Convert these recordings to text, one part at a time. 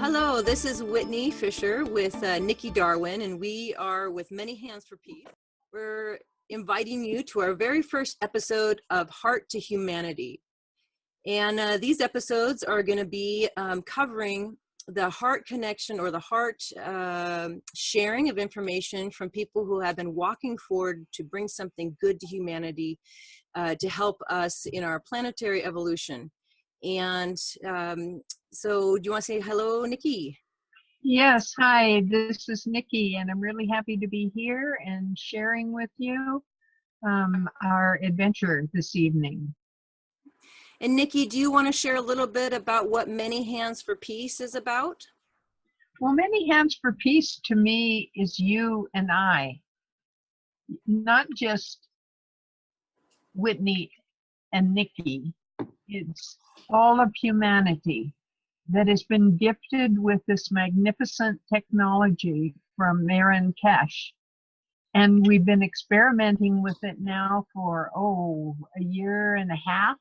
Hello, this is Whitney Fisher with Nikki Darwin, and we are with Many Hands for Peace. We're inviting you to our very first episode of Heart to Humanity. And these episodes are going to be covering the heart connection or the heart sharing of information from people who have been walking forward to bring something good to humanity to help us in our planetary evolution. And so do you want to say hello, Nikki? Yes, hi, this is Nikki, and I'm really happy to be here and sharing with you our adventure this evening. And Nikki, do you want to share a little bit about what Many Hands for Peace is about? Well, Many Hands for Peace to me is you and I, not just Whitney and Nikki. It's all of humanity that has been gifted with this magnificent technology from Marin Kesh. And we've been experimenting with it now for, a year and a half.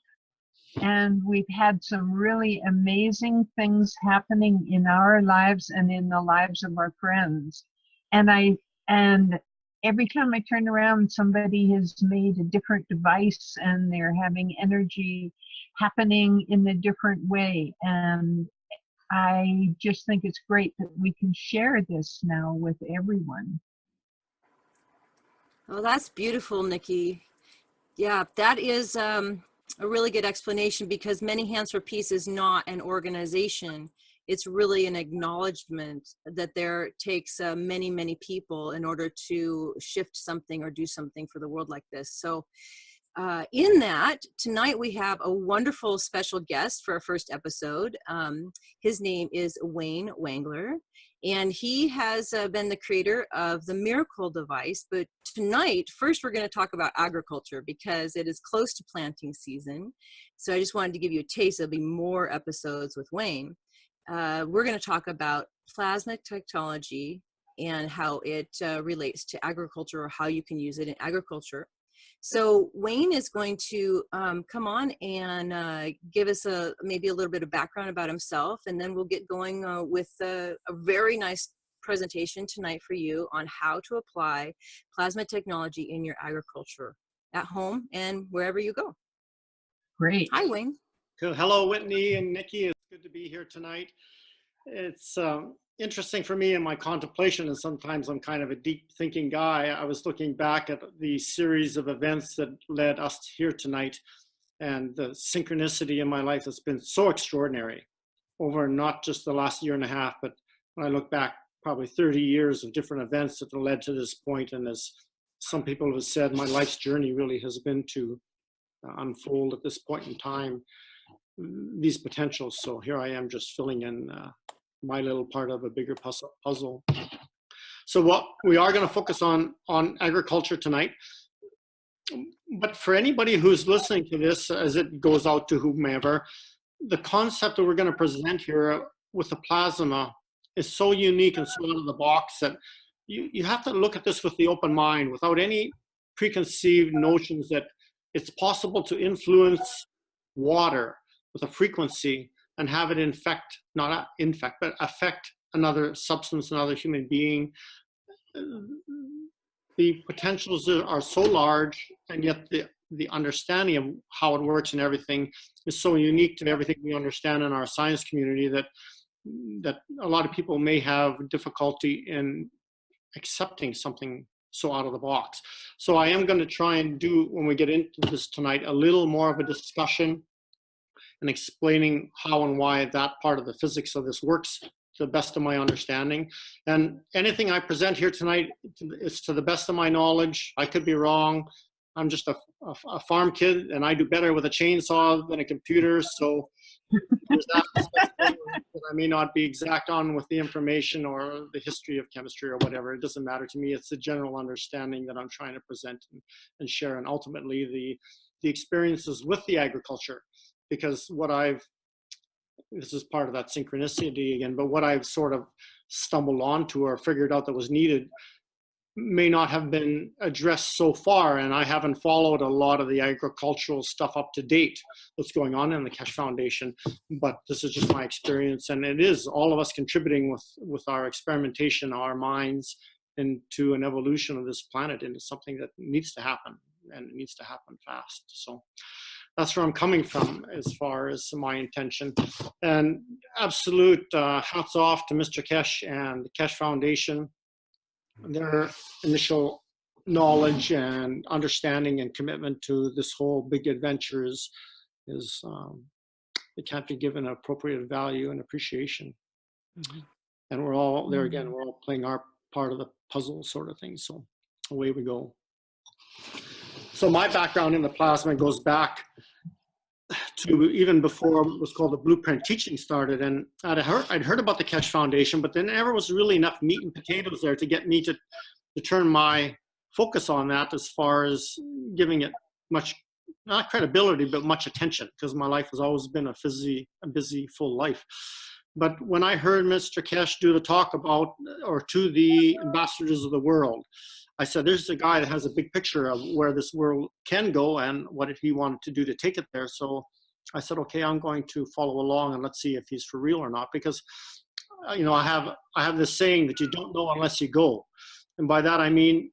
And we've had some really amazing things happening in our lives and in the lives of our friends. And every time I turn around, somebody has made a different device and they're having energy happening in a different way. And I just think it's great that we can share this now with everyone. Oh, that's beautiful, Nikki. Yeah, that is a really good explanation, because Many Hands for Peace is not an organization. It's really an acknowledgement that there takes many, many people in order to shift something or do something for the world like this. So in that, tonight we have a wonderful special guest for our first episode. His name is Wayne Wangler, and he has been the creator of the Miracle device. But tonight, first we're going to talk about agriculture, because it is close to planting season. So I just wanted to give you a taste. There'll be more episodes with Wayne. We're going to talk about plasma technology and how it relates to agriculture, or how you can use it in agriculture. So Wayne is going to come on and give us maybe a little bit of background about himself, and then we'll get going with a very nice presentation tonight for you on how to apply plasma technology in your agriculture at home and wherever you go. Great. Hi, Wayne. Good. Hello, Whitney and Nikki. It's good to be here tonight. It's interesting for me in my contemplation, and sometimes I'm kind of a deep thinking guy. I was looking back at the series of events that led us here tonight, and the synchronicity in my life has been so extraordinary over not just the last year and a half, but when I look back, probably 30 years of different events that led to this point. And as some people have said, my life's journey really has been to unfold at this point in time these potentials. So here I am, just filling in my little part of a bigger puzzle. So what we are going to focus on agriculture tonight. But for anybody who's listening to this, as it goes out to whomever, the concept that we're going to present here with the plasma is so unique and so out of the box that you have to look at this with the open mind, without any preconceived notions that it's possible to influence water with a frequency and have it affect another substance, another human being. The potentials are so large, and yet the understanding of how it works and everything is so unique to everything we understand in our science community that a lot of people may have difficulty in accepting something so out of the box. So I am going to try and do, when we get into this tonight, a little more of a discussion and explaining how and why that part of the physics of this works to the best of my understanding. And anything I present here tonight is to the best of my knowledge. I could be wrong. I'm just a farm kid, and I do better with a chainsaw than a computer. So there's that that I may not be exact on with the information or the history of chemistry or whatever. It doesn't matter to me. It's the general understanding that I'm trying to present and share, and ultimately the experiences with the agriculture. Because this is part of that synchronicity again, but what I've sort of stumbled onto or figured out that was needed may not have been addressed so far, and I haven't followed a lot of the agricultural stuff up to date that's going on in the Keshe Foundation, but this is just my experience, and it is all of us contributing with our experimentation, our minds, into an evolution of this planet into something that needs to happen, and it needs to happen fast. So that's where I'm coming from as far as my intention. And absolute hats off to Mr. Keshe and the Keshe Foundation. Their initial knowledge and understanding and commitment to this whole big adventure is it can't be given appropriate value and appreciation. Mm-hmm. And we're all there again. We're all playing our part of the puzzle, sort of thing. So away we go. So my background in the plasma goes back to even before what was called the Blueprint Teaching started. And I'd heard about the Keshe Foundation, but there never was really enough meat and potatoes there to get me to turn my focus on that, as far as giving it much, not credibility, but much attention, because my life has always been a busy, full life. But when I heard Mr. Keshe do the talk about, or to the ambassadors of the world, I said, there's a guy that has a big picture of where this world can go and what he wanted to do to take it there. So I said, okay, I'm going to follow along and let's see if he's for real or not. Because, you know, I have this saying that you don't know unless you go. And by that, I mean,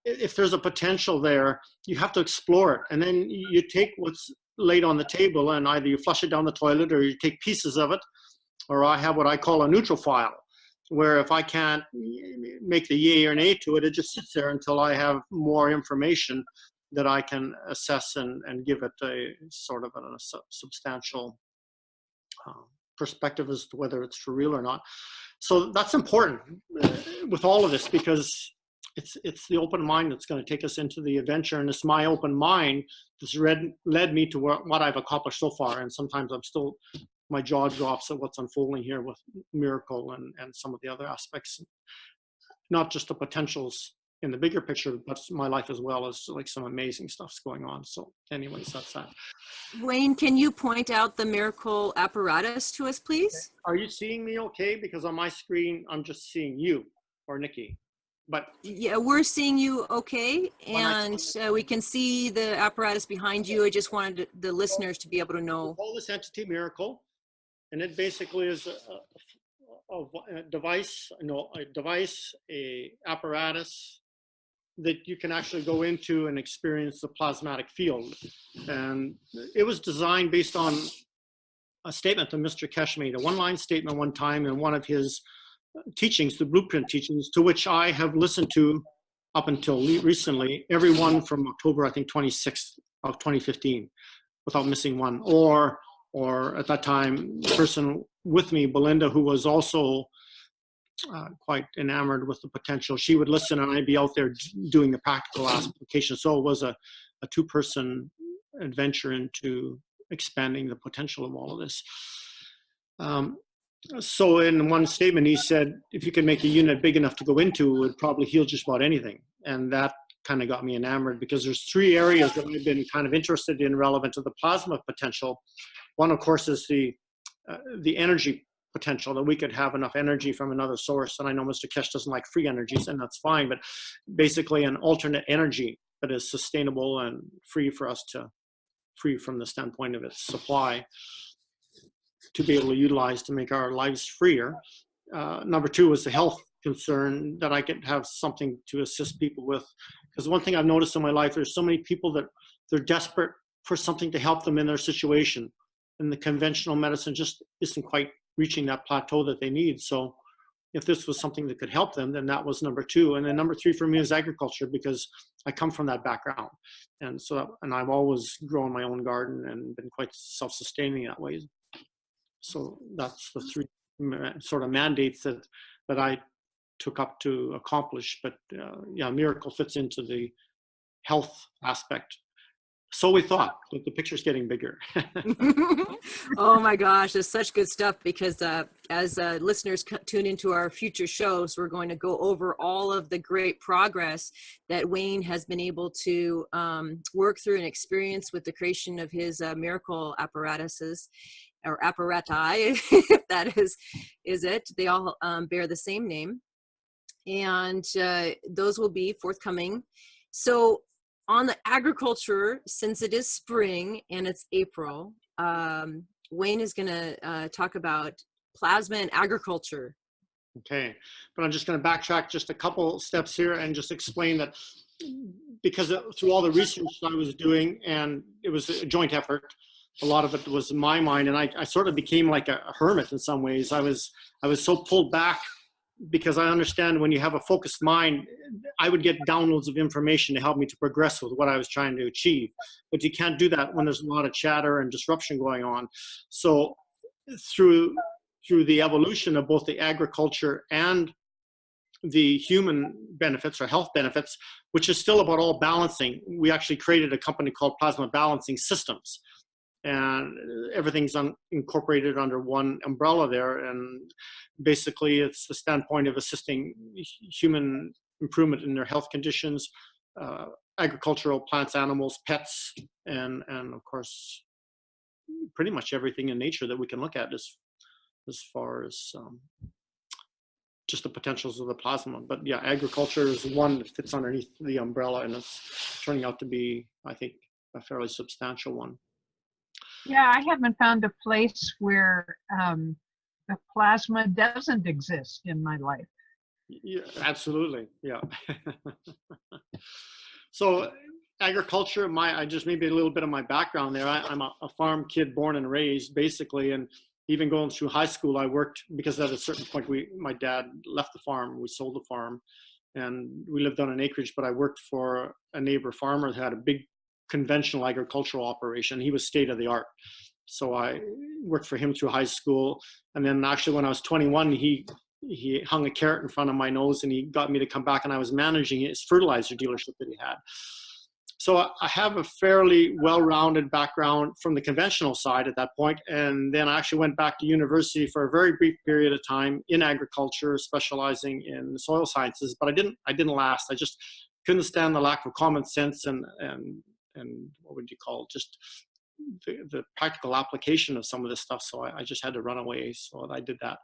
if there's a potential there, you have to explore it. And then you take what's laid on the table and either you flush it down the toilet or you take pieces of it. Or I have what I call a neutral file, where if I can't make the yay or nay to it, it just sits there until I have more information that I can assess and give it a sort of a substantial perspective as to whether it's for real or not. So that's important with all of this, because it's the open mind that's going to take us into the adventure, and it's my open mind that's led me to what I've accomplished so far. And sometimes my jaw drops at what's unfolding here with Miracle and some of the other aspects, not just the potentials in the bigger picture, but my life as well, as like some amazing stuff's going on. So anyways, that's that. Wayne, can you point out the Miracle apparatus to us, please? Are you seeing me okay? Because on my screen, I'm just seeing you or Nikki. But yeah, we're seeing you okay, and we can see the apparatus behind you. I just wanted the listeners to be able to know. Call this entity Miracle, and it basically is a device, a apparatus that you can actually go into and experience the plasmatic field. And it was designed based on a statement that Mr. Keshe made, a one-line statement one time in one of his teachings, the Blueprint teachings, to which I have listened to up until recently, every one from October, I think 26th of 2015, without missing one. Or at that time, the person with me, Belinda, who was also quite enamored with the potential, she would listen and I'd be out there doing the practical application. So it was a two-person adventure into expanding the potential of all of this. So in one statement, he said, if you could make a unit big enough to go into, it would probably heal just about anything. And that kind of got me enamored, because there's three areas that I've been kind of interested in relevant to the plasma potential. One, of course, is the energy potential, that we could have enough energy from another source. And I know Mr. Keshe doesn't like free energies, and that's fine, but basically an alternate energy that is sustainable and free from the standpoint of its supply, to be able to utilize to make our lives freer. Number two was the health concern, that I could have something to assist people with. Because one thing I've noticed in my life, there's so many people that they're desperate for something to help them in their situation. And the conventional medicine just isn't quite reaching that plateau that they need. So if this was something that could help them, then that was number two. And then number three for me is agriculture, because I come from that background. And I've always grown my own garden and been quite self-sustaining that way. So that's the three sort of mandates that I took up to accomplish. But yeah, Miracle fits into the health aspect. So we thought, but the picture's getting bigger. Oh my gosh, it's such good stuff, because as listeners tune into our future shows, we're going to go over all of the great progress that Wayne has been able to work through and experience with the creation of his Miracle apparatuses, or apparati, if that is it. They all bear the same name. and those will be forthcoming. So on the agriculture, since it is spring and it's April, Wayne is going to talk about plasma and agriculture. Okay, but I'm just going to backtrack just a couple steps here and just explain that because through all the research I was doing, and it was a joint effort, a lot of it was in my mind, and I sort of became like a hermit in some ways. I was so pulled back because I understand when you have a focused mind, I would get downloads of information to help me to progress with what I was trying to achieve. But you can't do that when there's a lot of chatter and disruption going on. So through the evolution of both the agriculture and the human benefits or health benefits, which is still about all balancing, we actually created a company called Plasma Balancing Systems. And everything's incorporated under one umbrella there. And basically it's the standpoint of assisting human improvement in their health conditions, agricultural, plants, animals, pets, and of course, pretty much everything in nature that we can look at as far as just the potentials of the plasma. But yeah, agriculture is one that fits underneath the umbrella, and it's turning out to be, I think, a fairly substantial one. Yeah, I haven't found a place where the plasma doesn't exist in my life. Yeah, absolutely. Yeah. So agriculture, I just maybe a little bit of my background there. I'm a farm kid born and raised basically, and even going through high school, I worked because at a certain point my dad left the farm, we sold the farm, and we lived on an acreage, but I worked for a neighbor farmer that had a big conventional agricultural operation. He was state of the art. So I worked for him through high school. And then actually when I was 21, he hung a carrot in front of my nose and he got me to come back, and I was managing his fertilizer dealership that he had. So I have a fairly well-rounded background from the conventional side at that point. And then I actually went back to university for a very brief period of time in agriculture, specializing in soil sciences, but I didn't last. I just couldn't stand the lack of common sense and what would you call it, just the practical application of some of this stuff. So I just had to run away. So I did that.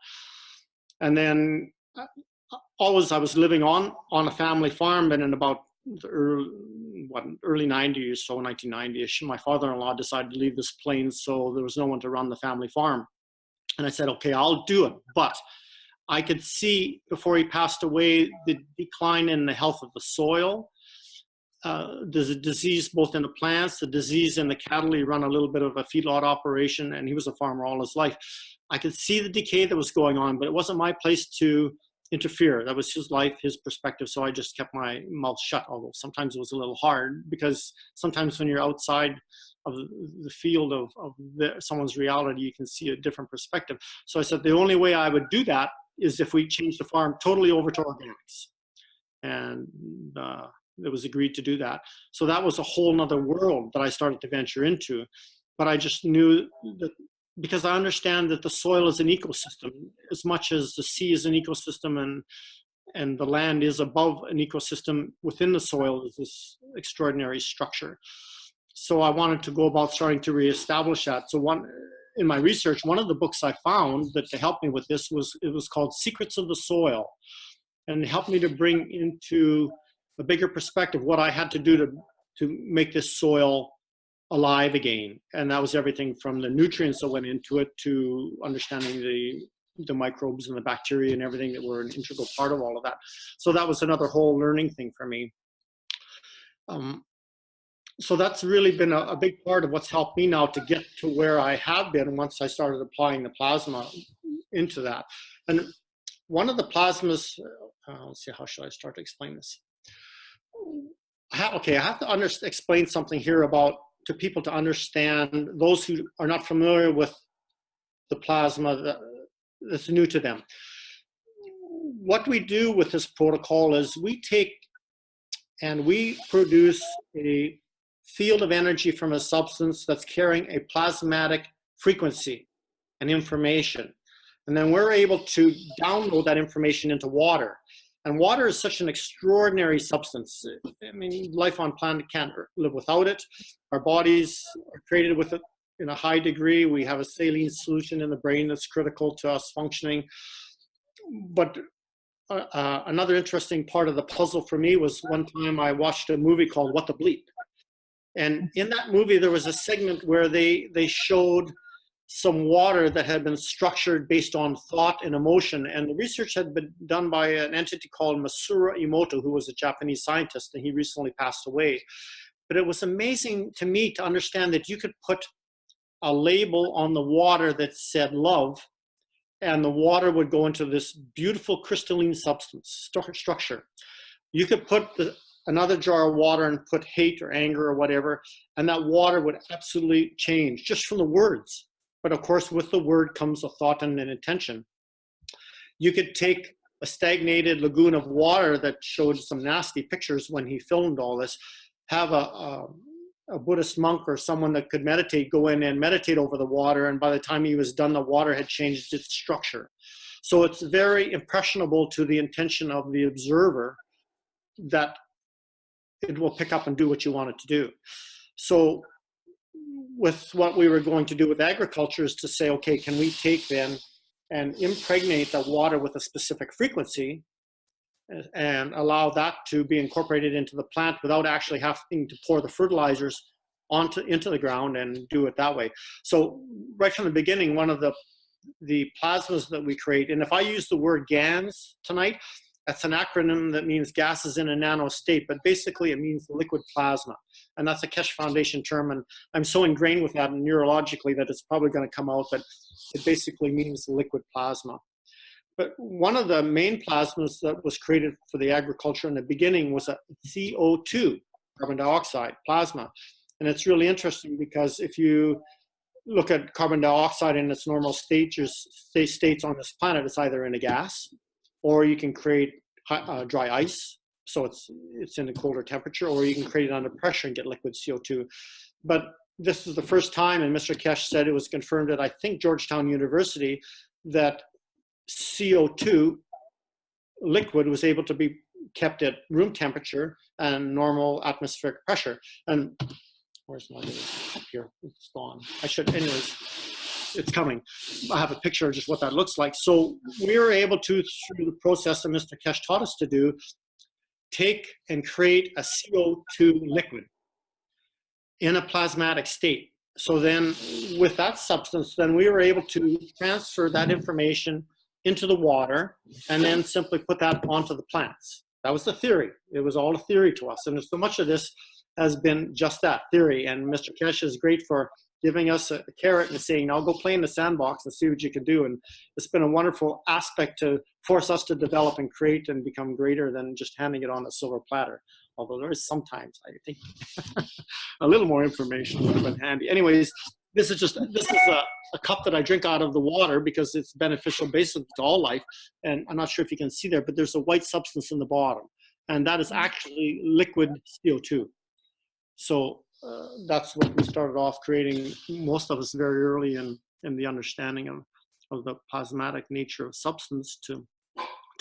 And then always I was living on a family farm, and in about the early 90s, so 1990ish, my father-in-law decided to leave this plains, so there was no one to run the family farm. And I said, okay, I'll do it. But I could see before he passed away the decline in the health of the soil. There's a disease both in the plants, the disease in the cattle. He ran a little bit of a feedlot operation, and he was a farmer all his life. I could see the decay that was going on, but it wasn't my place to interfere. That was his life, his perspective. So I just kept my mouth shut, although sometimes it was a little hard, because sometimes when you're outside of the field of someone's reality, you can see a different perspective. So I said, the only way I would do that is if we change the farm totally over to organics. And it was agreed to do that. So that was a whole nother world that I started to venture into. But I just knew that, because I understand that the soil is an ecosystem as much as the sea is an ecosystem, and the land is above an ecosystem. Within the soil is this extraordinary structure. So I wanted to go about starting to reestablish that. So in my research, one of the books I found that to help me with this was called Secrets of the Soil, and it helped me to bring into a bigger perspective what I had to do to make this soil alive again. And that was everything from the nutrients that went into it to understanding the microbes and the bacteria and everything that were an integral part of all of that. So that was another whole learning thing for me. So that's really been a big part of what's helped me now to get to where I have been once I started applying the plasma into that. And one of the plasmas, let's see, how should I start to explain this? I have to explain something here to people to understand, those who are not familiar with the plasma that's new to them. What we do with this protocol is we take and we produce a field of energy from a substance that's carrying a plasmatic frequency and information. And then we're able to download that information into water. And water is such an extraordinary substance. I mean, life on planet can't live without it. Our bodies are created with it in a high degree. We have a saline solution in the brain that's critical to us functioning. But another interesting part of the puzzle for me was one time I watched a movie called What the Bleep. And in that movie, there was a segment where they showed some water that had been structured based on thought and emotion. And the research had been done by an entity called Masaru Emoto, who was a Japanese scientist, and he recently passed away. But it was amazing to me to understand that you could put a label on the water that said love, and the water would go into this beautiful crystalline substance structure. You could put another jar of water and put hate or anger or whatever, and that water would absolutely change just from the words. But of course, with the word comes a thought and an intention. You could take a stagnated lagoon of water that showed some nasty pictures when he filmed all this, have a Buddhist monk or someone that could meditate go in and meditate over the water, and by the time he was done, the water had changed its structure. So it's very impressionable to the intention of the observer that it will pick up and do what you want it to do. So with what we were going to do with agriculture is to say, okay, can we take then and impregnate the water with a specific frequency and allow that to be incorporated into the plant without actually having to pour the fertilizers into the ground and do it that way. So right from the beginning, one of the plasmas that we create, and if I use the word GANS tonight, that's an acronym that means gases in a nano state, but basically it means liquid plasma. And that's a Keshe Foundation term, and I'm so ingrained with that neurologically that it's probably going to come out, but it basically means liquid plasma. But one of the main plasmas that was created for the agriculture in the beginning was a CO2, carbon dioxide plasma. And it's really interesting because if you look at carbon dioxide in its normal states on this planet, it's either in a gas, or you can create dry ice, so it's in a colder temperature, or you can create it under pressure and get liquid CO2. But this is the first time, and Mr. Keshe said it was confirmed at, I think, Georgetown University, that CO2 liquid was able to be kept at room temperature and normal atmospheric pressure. And where's my little cup here? It's gone. Anyways, it's coming. I have a picture of just what that looks like. So we were able to, through the process that Mr. Keshe taught us to do, take and create a CO2 liquid in a plasmatic state. So then with that substance, then we were able to transfer that information into the water and then simply put that onto the plants. That was the theory. It was all a theory to us. And so much of this has been just that, theory. And Mr. Keshe is great for giving us a carrot and saying, now go play in the sandbox and see what you can do. And it's been a wonderful aspect to force us to develop and create and become greater than just handing it on a silver platter. Although there is sometimes, I think, a little more information would have been handy. Anyways, this is a cup that I drink out of the water because it's beneficial basically to all life. And I'm not sure if you can see there, but there's a white substance in the bottom. And that is actually liquid CO2. So that's what we started off creating, most of us very early in the understanding of the plasmatic nature of substance to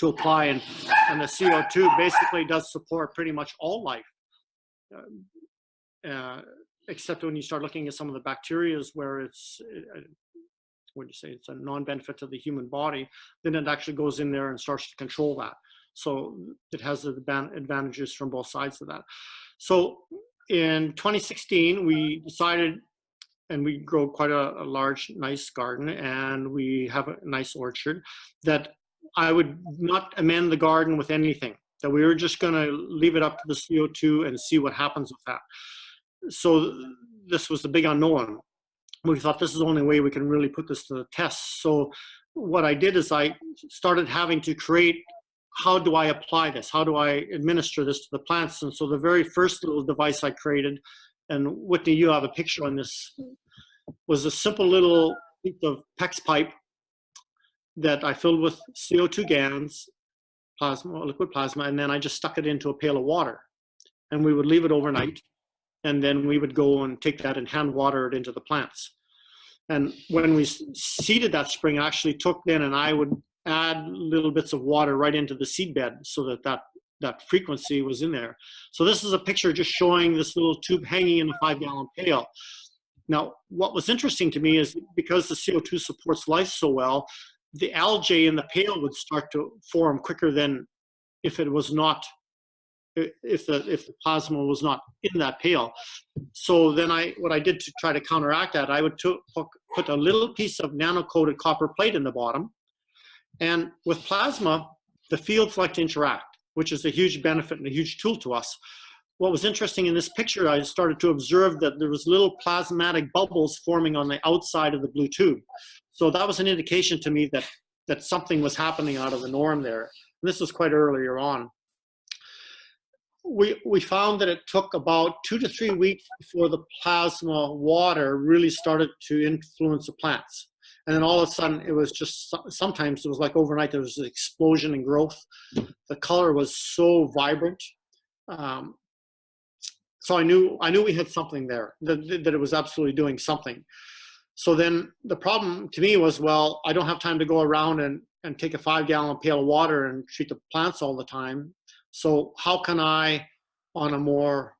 apply. And the CO2 basically does support pretty much all life. Except when you start looking at some of the bacterias where it's a non-benefit to the human body, then it actually goes in there and starts to control that. So it has the advantages from both sides of that. So in 2016, we decided, and we grow quite a large, nice garden, and we have a nice orchard, that I would not amend the garden with anything, that we were just going to leave it up to the CO2 and see what happens with that. So this was the big unknown. We thought this is the only way we can really put this to the test. So what I did is I started having to create, how do I apply this? How do I administer this to the plants? And so the very first little device I created, and Whitney, you have a picture on this, was a simple little piece of PEX pipe that I filled with CO2 GANs, plasma, liquid plasma, and then I just stuck it into a pail of water. And we would leave it overnight. And then we would go and take that and hand water it into the plants. And when we seeded that spring, I actually took then and I would add little bits of water right into the seed bed so that frequency was in there. So this is a picture just showing this little tube hanging in a 5-gallon pail. Now, what was interesting to me is because the CO2 supports life so well, the algae in the pail would start to form quicker than if it was not, if the plasma was not in that pail. So then what I did to try to counteract that, I would put a little piece of nano-coated copper plate in the bottom. And with plasma, the fields like to interact, which is a huge benefit and a huge tool to us. What was interesting in this picture, I started to observe that there was little plasmatic bubbles forming on the outside of the blue tube. So that was an indication to me that something was happening out of the norm there. And this was quite earlier on. We found that it took about 2 to 3 weeks before the plasma water really started to influence the plants. And then all of a sudden, it was just, sometimes it was like overnight, there was an explosion in growth. The color was so vibrant. So I knew we had something there, that it was absolutely doing something. So then the problem to me was, well, I don't have time to go around and take a 5-gallon pail of water and treat the plants all the time. So how can I, on a more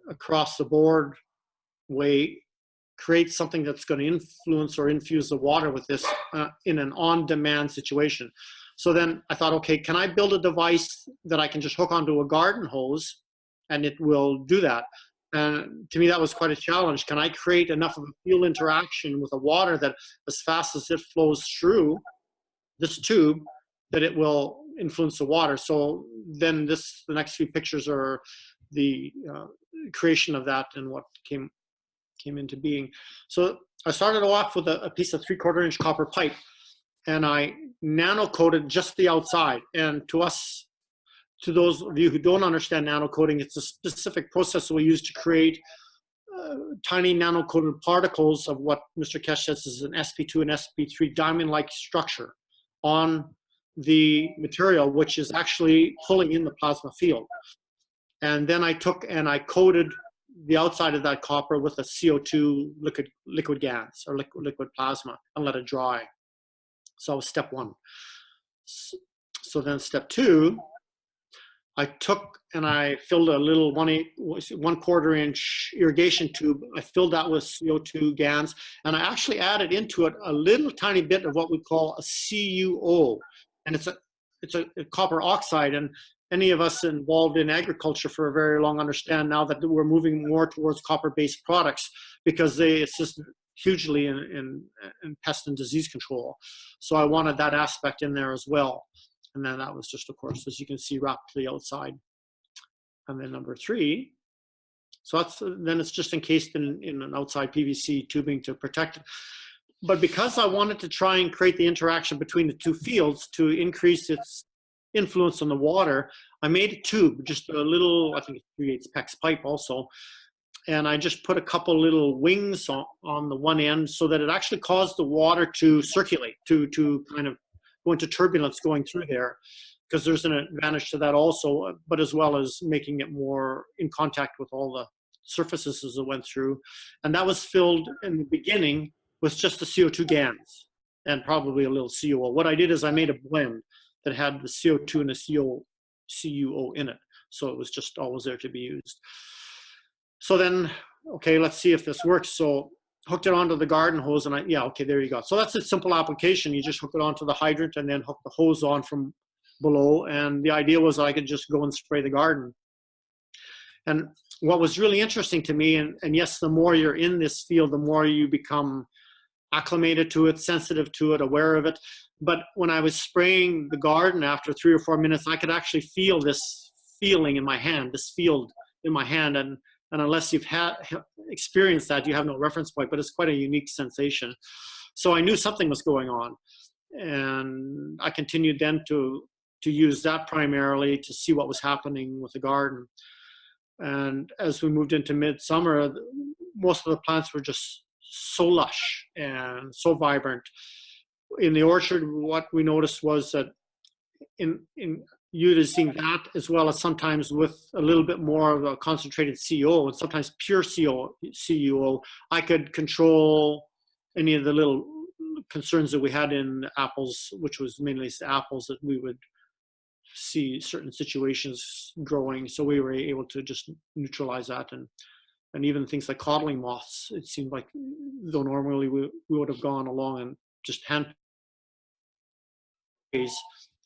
across the board way, create something that's going to influence or infuse the water with this in an on-demand situation? So then I thought, okay, can I build a device that I can just hook onto a garden hose and it will do that? And to me, that was quite a challenge. Can I create enough of a field interaction with the water that as fast as it flows through this tube, that it will influence the water? So then the next few pictures are the creation of that and what came into being. So I started off with a piece of 3/4 inch copper pipe, and I nano coated just the outside. And to those of you who don't understand nano coating, it's a specific process that we use to create tiny nano coated particles of what Mr. Kesh says is an sp2 and sp3 diamond-like structure on the material, which is actually pulling in the plasma field. And then I took and I coated the outside of that copper with a CO2 liquid gas or liquid plasma and let it dry. So that was step one. So then step two, I took and I filled a little 1/4 inch irrigation tube. I filled that with CO2 gas, and I actually added into it a little tiny bit of what we call a CuO, and it's a copper oxide. And any of us involved in agriculture for a very long understand now that we're moving more towards copper-based products because they assist hugely in pest and disease control. So I wanted that aspect in there as well. And then that was just, of course, as you can see, wrapped to the outside. And then number 3, so then it's just encased in an outside PVC tubing to protect it. But because I wanted to try and create the interaction between the two fields to increase its influence on the water, I made a tube, just a little, I think it's 3/8 PEX pipe also. And I just put a couple little wings on the one end so that it actually caused the water to circulate, to kind of go into turbulence going through there, because there's an advantage to that also, but as well as making it more in contact with all the surfaces as it went through. And that was filled in the beginning with just the CO2 gas and probably a little CuO. What I did is I made a blend that had the CO2 and the CuO in it. So it was just always there to be used. So then, okay, let's see if this works. So hooked it onto the garden hose, and yeah, okay, there you go. So that's a simple application. You just hook it onto the hydrant and then hook the hose on from below. And the idea was I could just go and spray the garden. And what was really interesting to me, and yes, the more you're in this field, the more you become acclimated to it, sensitive to it, aware of it. But when I was spraying the garden after 3 or 4 minutes, I could actually feel this feeling in my hand, this field in my hand. And unless you've experienced that, you have no reference point, but it's quite a unique sensation. So I knew something was going on. And I continued then to use that primarily to see what was happening with the garden. And as we moved into midsummer, most of the plants were just so lush and so vibrant. In the orchard, what we noticed was that in using that as well as sometimes with a little bit more of a concentrated CuO and sometimes pure CuO, I could control any of the little concerns that we had in apples, which was mainly the apples that we would see certain situations growing. So we were able to just neutralize that. And even things like codling moths, it seemed like, though normally we would have gone along and just hand ways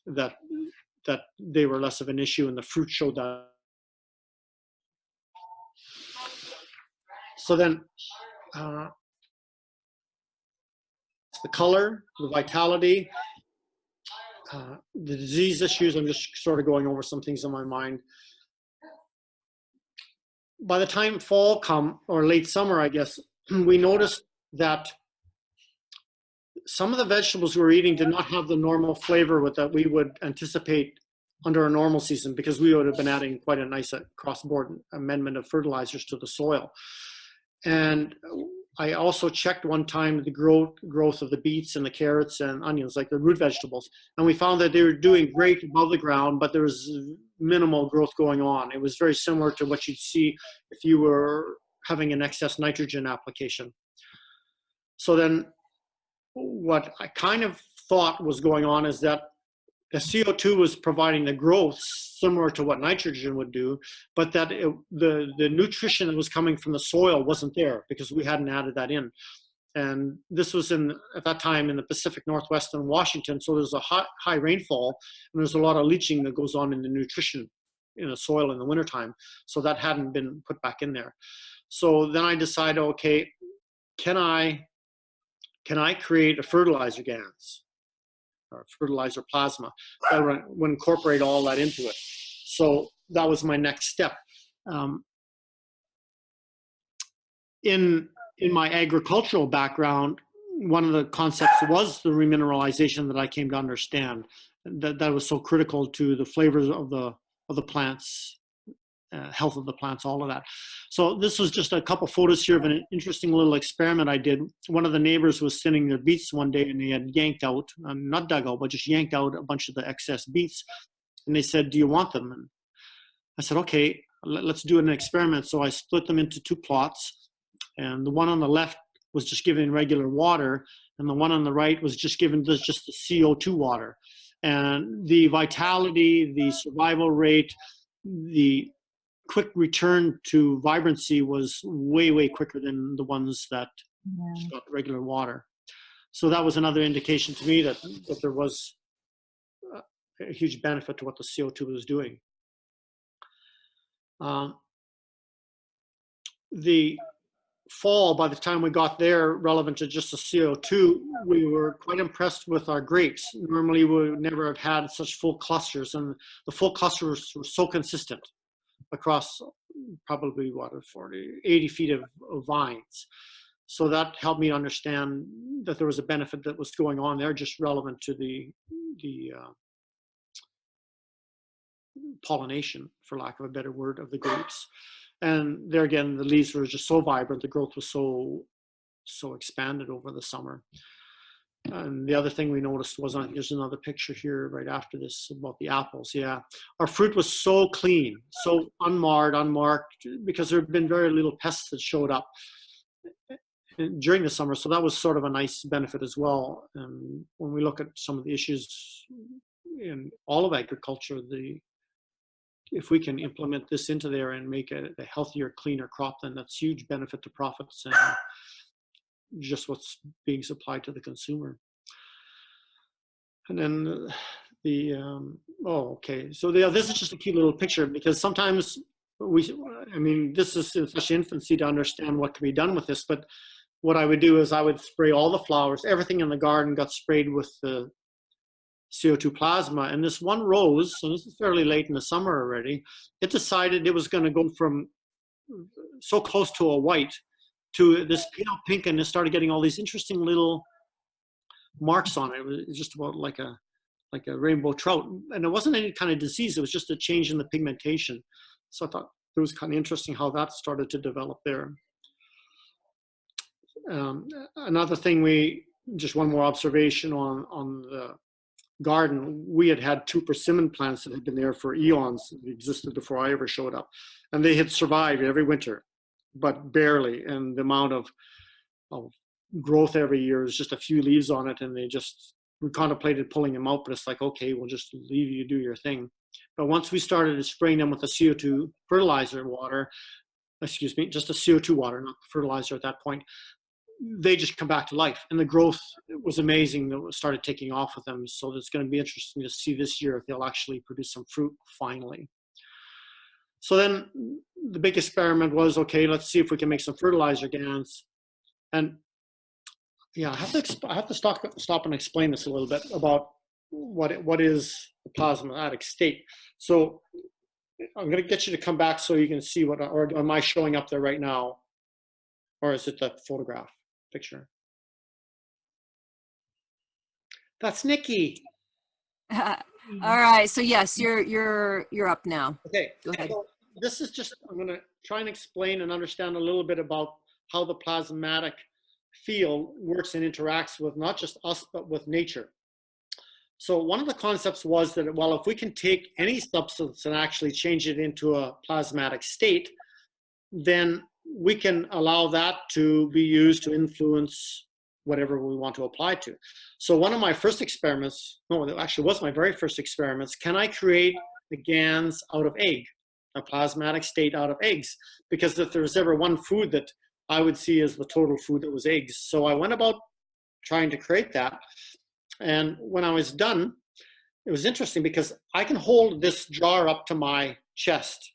that they were less of an issue, and the fruit showed that. So then the color, the vitality, the disease issues, I'm just sort of going over some things in my mind. By the time fall come, or late summer, I guess, we noticed that some of the vegetables we were eating did not have the normal flavor that we would anticipate under a normal season, because we would have been adding quite a nice cross-board amendment of fertilizers to the soil. And I also checked one time the growth of the beets and the carrots and onions, like the root vegetables. And we found that they were doing great above the ground, but there was minimal growth going on. It was very similar to what you'd see if you were having an excess nitrogen application. So then what I kind of thought was going on is that the CO2 was providing the growth similar to what nitrogen would do, but that the nutrition that was coming from the soil wasn't there because we hadn't added that in. And this was at that time in the Pacific Northwest and Washington, so there's a high rainfall, and there's a lot of leaching that goes on in the nutrition in the soil in the wintertime. So that hadn't been put back in there. So then I decided, okay, can I create a fertilizer gas or fertilizer plasma that would incorporate all that into it? So that was my next step. In my agricultural background, one of the concepts was the remineralization that I came to understand. That was so critical to the flavors of the plants, health of the plants, all of that. So this was just a couple photos here of an interesting little experiment I did. One of the neighbors was thinning their beets one day, and they had yanked out, not dug out, but just yanked out a bunch of the excess beets. And they said, "Do you want them?" And I said, "Okay, let's do an experiment." So I split them into two plots, and the one on the left was just given regular water, and the one on the right was just given just the CO2 water. And the vitality, the survival rate, the quick return to vibrancy was way, way quicker than the ones that got regular water. So that was another indication to me that there was a huge benefit to what the CO2 was doing. The fall, by the time we got there, relevant to just the CO2, we were quite impressed with our grapes. Normally we would never have had such full clusters, and the full clusters were so consistent across probably 80 feet of vines. So that helped me understand that there was a benefit that was going on there, just relevant to the pollination, for lack of a better word, of the grapes. And there again, the leaves were just so vibrant, the growth was so expanded over the summer. And the other thing we noticed was, here's another picture here right after this about the apples. Yeah, our fruit was so clean, so unmarked, because there had been very little pests that showed up during the summer. So that was sort of a nice benefit as well. And when we look at some of the issues in all of agriculture, if we can implement this into there and make a healthier, cleaner crop, then that's huge benefit to profits and just what's being supplied to the consumer. And then so this is just a cute little picture, because sometimes this is in such infancy to understand what can be done with this, but what I would do is I would spray all the flowers, everything in the garden got sprayed with the CO2 plasma. And this one rose, and this is fairly late in the summer already, it decided it was going to go from so close to a white to this pale pink, and it started getting all these interesting little marks on it. It was just about like a rainbow trout, and it wasn't any kind of disease, it was just a change in the pigmentation. So I thought it was kind of interesting how that started to develop there. Another thing, just one more observation on the garden, we had two persimmon plants that had been there for eons, that existed before I ever showed up, and they had survived every winter, but barely. And the amount of growth every year is just a few leaves on it, and we contemplated pulling them out, but it's like, okay, we'll just leave you do your thing. But once we started spraying them with the CO2 fertilizer water, just the CO2 water, not fertilizer at that point, they just come back to life. And the growth was amazing that started taking off with them. So it's going to be interesting to see this year if they'll actually produce some fruit finally. So then the big experiment was, okay, let's see if we can make some fertilizer GANs. And yeah, I have to stop and explain this a little bit about what is the plasmatic state. So I'm going to get you to come back so you can see what, or am I showing up there right now? Or is it the photograph picture? That's Nikki. All right. So yes, you're up now. Okay. Go ahead. So this is just, I'm going to try and explain and understand a little bit about how the plasmatic field works and interacts with not just us, but with nature. So one of the concepts was that, well, if we can take any substance and actually change it into a plasmatic state, then we can allow that to be used to influence whatever we want to apply to. So one of my first experiments, no, it actually was my very first experiments, can I create the GANs out of egg, a plasmatic state out of eggs? Because if there was ever one food that I would see as the total food, that was eggs. So I went about trying to create that. And when I was done, it was interesting because I can hold this jar up to my chest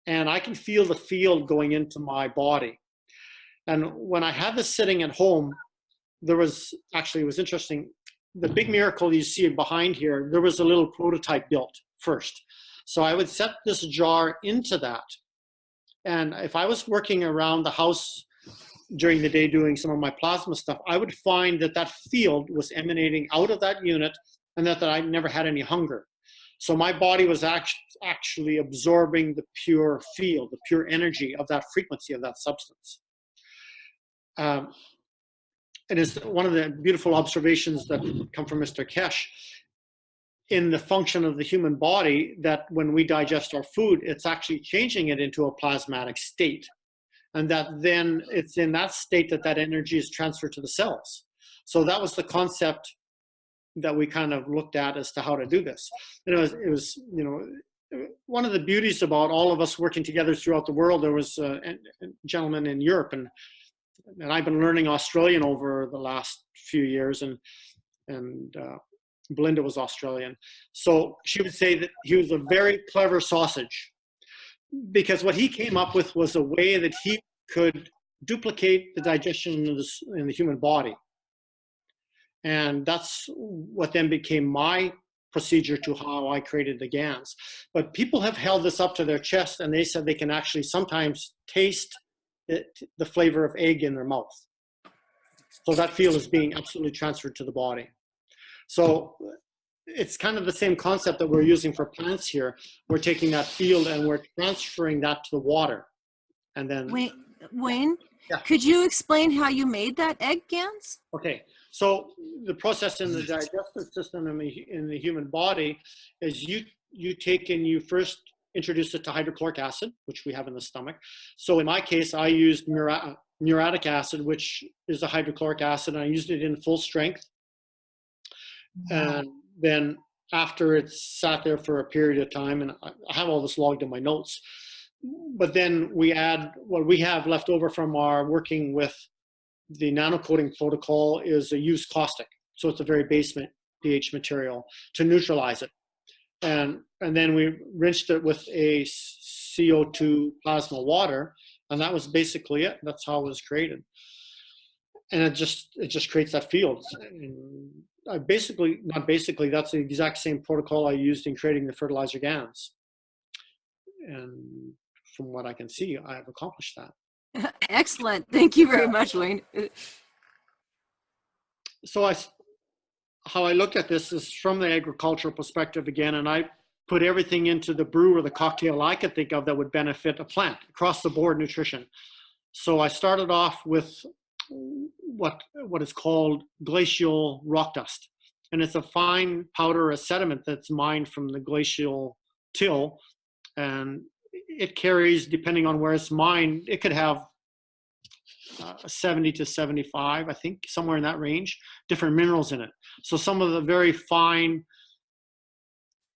and I can feel the field going into my body. And when I had this sitting at home, there was actually, it was interesting. The big miracle you see behind here, there was a little prototype built first. So I would set this jar into that. And if I was working around the house during the day doing some of my plasma stuff, I would find that that field was emanating out of that unit and that I never had any hunger. So my body was actually absorbing the pure field, the pure energy of that frequency of that substance. It is one of the beautiful observations that come from Mr. Kesh in the function of the human body, that when we digest our food, it's actually changing it into a plasmatic state. And that then it's in that state that that energy is transferred to the cells. So that was the concept that we kind of looked at as to how to do this. And it was, you know, one of the beauties about all of us working together throughout the world. There was a gentleman in Europe, and I've been learning Australian over the last few years, and Belinda was Australian. So she would say that he was a very clever sausage, because what he came up with was a way that he could duplicate the digestion in the human body. And that's what then became my procedure to how I created the GANs. But people have held this up to their chest, and they said they can actually sometimes taste the flavor of egg in their mouth. So that feel is being absolutely transferred to the body. So it's kind of the same concept that we're using for plants here. We're taking that field and we're transferring that to the water. And then Wayne, yeah. Could you explain how you made that egg GANs? Okay, so the process in the digestive system in the human body is you take and you first introduce it to hydrochloric acid, which we have in the stomach. So in my case, I used muriatic acid, which is a hydrochloric acid, and I used it in full strength. And then after it's sat there for a period of time, and I have all this logged in my notes, but then we add what we have left over from our working with the nanocoating protocol is a used caustic. So it's a very base pH material to neutralize it. And then we rinsed it with a CO2 plasma water, and that was basically it. That's how it was created. And it just creates that field. And that's the exact same protocol I used in creating the fertilizer GANs. And from what I can see, I have accomplished that. Excellent. Thank you very much, Wayne. So how I looked at this is from the agricultural perspective again, and I put everything into the brew or the cocktail I could think of that would benefit a plant, across the board nutrition. So I started off with what is called glacial rock dust. And it's a fine powder, a sediment that's mined from the glacial till. And it carries, depending on where it's mined, it could have 70 to 75, I think, somewhere in that range, different minerals in it. So some of the very fine,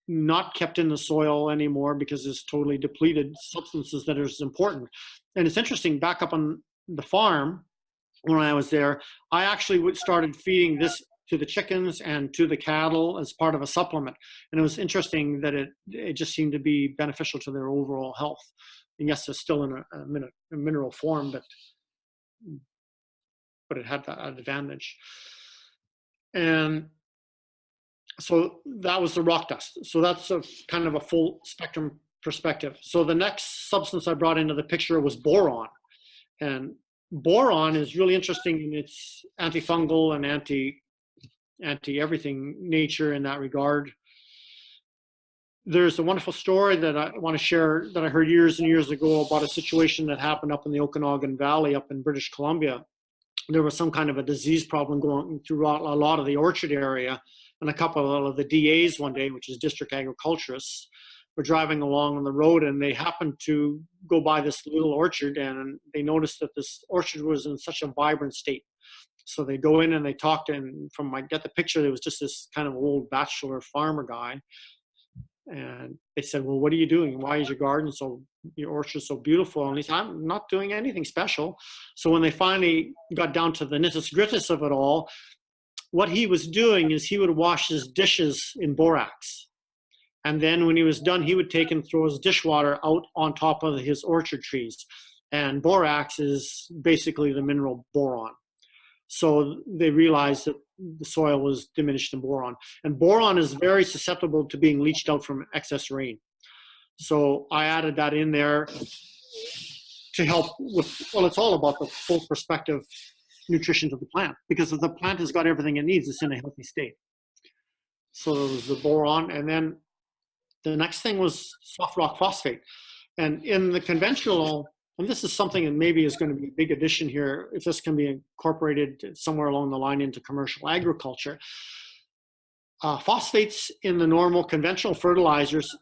not kept in the soil anymore because it's totally depleted substances that are important. And it's interesting, back up on the farm, when I was there. I actually started feeding this to the chickens and to the cattle as part of a supplement. And it was interesting that it just seemed to be beneficial to their overall health. And yes, it's still in a mineral form, but it had that advantage. And so that was the rock dust. So that's a kind of a full spectrum perspective. So the next substance I brought into the picture was boron. And boron is really interesting in its antifungal and anti-everything nature in that regard. There's a wonderful story that I want to share that I heard years and years ago about a situation that happened up in the Okanagan Valley up in British Columbia. There was some kind of a disease problem going throughout a lot of the orchard area, and a couple of the DAs one day, which is district agriculturists, were driving along on the road, and they happened to go by this little orchard, and they noticed that this orchard was in such a vibrant state. So they go in and they talked, and from I get the picture, there was just this kind of old bachelor farmer guy. And they said, well, what are you doing? Why is your orchard so beautiful? And he said, I'm not doing anything special. So when they finally got down to the nitty-gritty of it all, what he was doing is he would wash his dishes in borax. And then when he was done, he would take and throw his dishwater out on top of his orchard trees. And borax is basically the mineral boron. So they realized that the soil was diminished in boron. And boron is very susceptible to being leached out from excess rain. So I added that in there to help with, well, it's all about the full perspective nutrition to the plant. Because if the plant has got everything it needs, it's in a healthy state. So there was the boron. And then the next thing was soft rock phosphate. And in the conventional, and this is something that maybe is going to be a big addition here, if this can be incorporated somewhere along the line into commercial agriculture. Phosphates in the normal conventional fertilizers,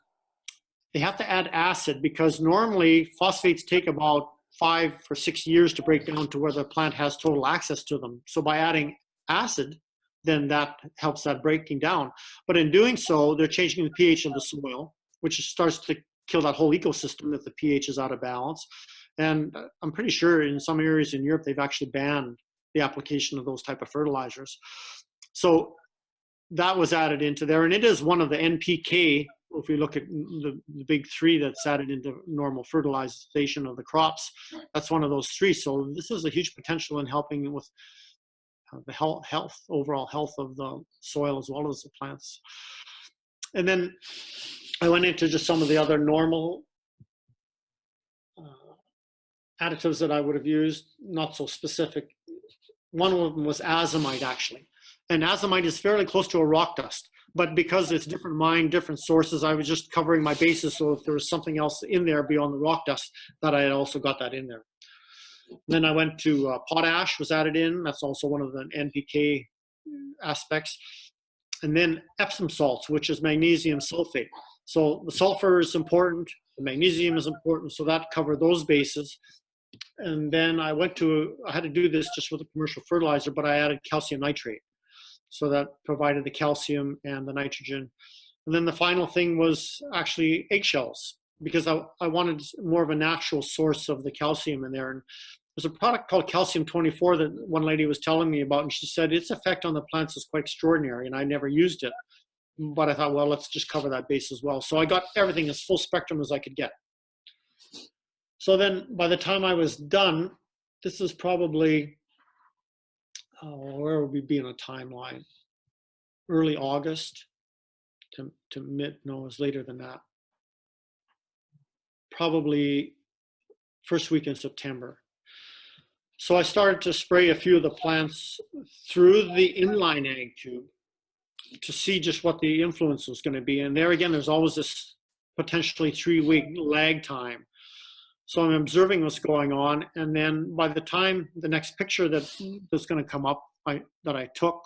they have to add acid because normally phosphates take about 5 or 6 years to break down to where the plant has total access to them. So by adding acid, then that helps that breaking down. But in doing so, they're changing the pH of the soil, which starts to kill that whole ecosystem if the pH is out of balance. And I'm pretty sure in some areas in Europe, they've actually banned the application of those type of fertilizers. So that was added into there. And it is one of the NPK, if we look at the big three that's added into normal fertilization of the crops, that's one of those three. So this is a huge potential in helping with the overall health of the soil as well as the plants. And then I went into just some of the other normal additives that I would have used, not so specific. One of them was azomite, actually. And azomite is fairly close to a rock dust, but because it's different mine, different sources, I was just covering my bases. So if there was something else in there beyond the rock dust, that I had also got that in there. Then I went to potash was added in. That's also one of the NPK aspects. And then Epsom salts, which is magnesium sulfate. So the sulfur is important, the magnesium is important, so that covered those bases. And then I had to do this just with a commercial fertilizer, but I added calcium nitrate. So that provided the calcium and the nitrogen. And then the final thing was actually eggshells, because I wanted more of a natural source of the calcium in there. And there's a product called calcium 24 that one lady was telling me about, and she said its effect on the plants is quite extraordinary, and I never used it. But I thought, well, let's just cover that base as well. So I got everything as full spectrum as I could get. So then by the time I was done, this is probably, where would we be in a timeline? Early August to mid, no, it was later than that. Probably first week in September. So I started to spray a few of the plants through the inline ag tube to see just what the influence was going to be. And there again, there's always this potentially 3-week lag time. So I'm observing what's going on. And then by the time the next picture that's going to come up that I took,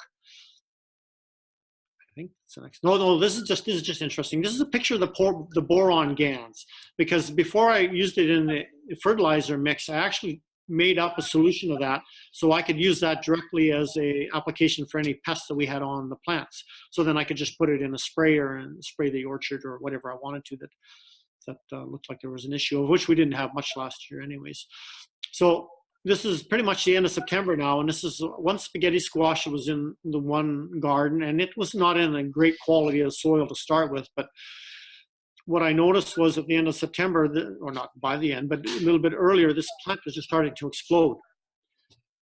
I think it's the next. No, this is just interesting. This is a picture of the boron GANs, because before I used it in the fertilizer mix, I actually made up a solution of that so I could use that directly as a application for any pests that we had on the plants. So then I could just put it in a sprayer and spray the orchard or whatever I wanted to that looked like there was an issue, of which we didn't have much last year anyways. So this is pretty much the end of September now, and this is one spaghetti squash that was in the one garden, and it was not in a great quality of soil to start with. But what I noticed was at the end of September, or not by the end, but a little bit earlier, this plant was just starting to explode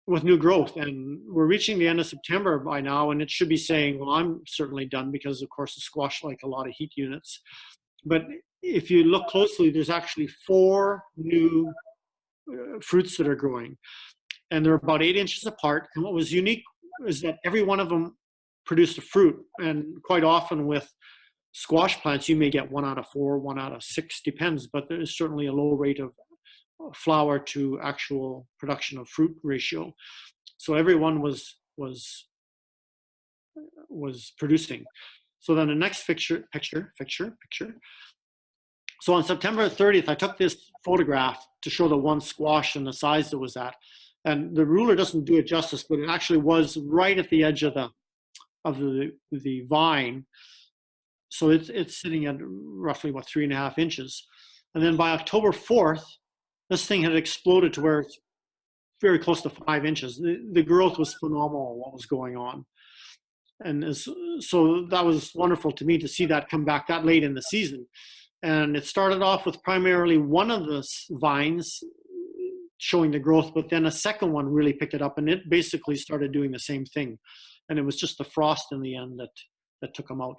with new growth. And we're reaching the end of September by now, and it should be saying, well, I'm certainly done, because of course the squash like a lot of heat units. But if you look closely, there's actually 4 new fruits that are growing, and they're about 8 inches apart. And what was unique is that every one of them produced a fruit. And quite often with squash plants, you may get 1 out of 4, 1 out of 6, depends, but there's certainly a low rate of flower to actual production of fruit ratio. So everyone was producing. So then the next picture. So on September 30th, I took this photograph to show the one squash and the size it was at. And the ruler doesn't do it justice, but it actually was right at the edge of the vine. So it's sitting at roughly, 3.5 inches. And then by October 4th, this thing had exploded to where it's very close to 5 inches. The growth was phenomenal, what was going on. And so that was wonderful to me to see that come back that late in the season. And it started off with primarily one of the vines showing the growth, but then a second one really picked it up, and it basically started doing the same thing. And it was just the frost in the end that took them out.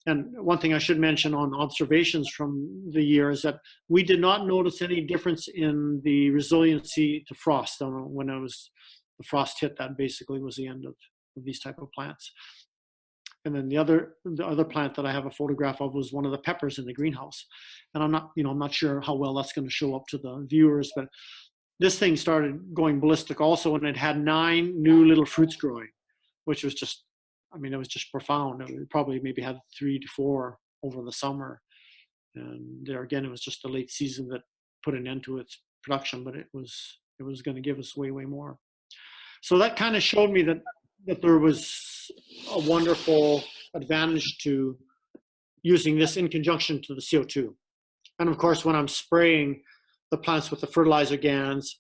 And one thing I should mention on observations from the year is that we did not notice any difference in the resiliency to frost. When the frost hit, that basically was the end of these type of plants. And then the other plant that I have a photograph of was one of the peppers in the greenhouse. And I'm not sure how well that's going to show up to the viewers, but this thing started going ballistic also, and it had 9 new little fruits growing, which was just, it was just profound. It probably maybe had 3 to 4 over the summer. And there again, it was just the late season that put an end to its production, but it was going to give us way, way more. So that kind of showed me that there was a wonderful advantage to using this in conjunction to the CO2. And of course, when I'm spraying the plants with the fertilizer GANs,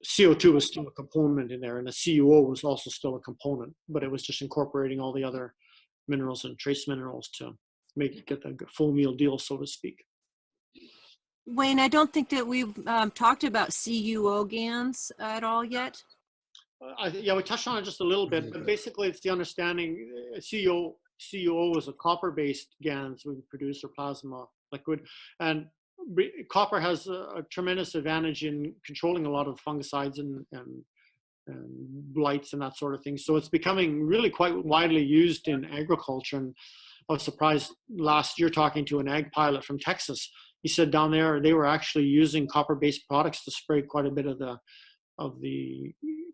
CO2 was still a component in there, and the CUO was also still a component, but it was just incorporating all the other minerals and trace minerals to get the full meal deal, so to speak. Wayne, I don't think that we've talked about CUO GANs at all yet. Yeah, we touched on it just a little bit, but basically it's the understanding CUO is a copper-based GANs we produce, or plasma liquid, and copper has a tremendous advantage in controlling a lot of fungicides and blights and that sort of thing. So it's becoming really quite widely used in agriculture. And I was surprised last year talking to an ag pilot from Texas. He said down there they were actually using copper-based products to spray quite a bit of the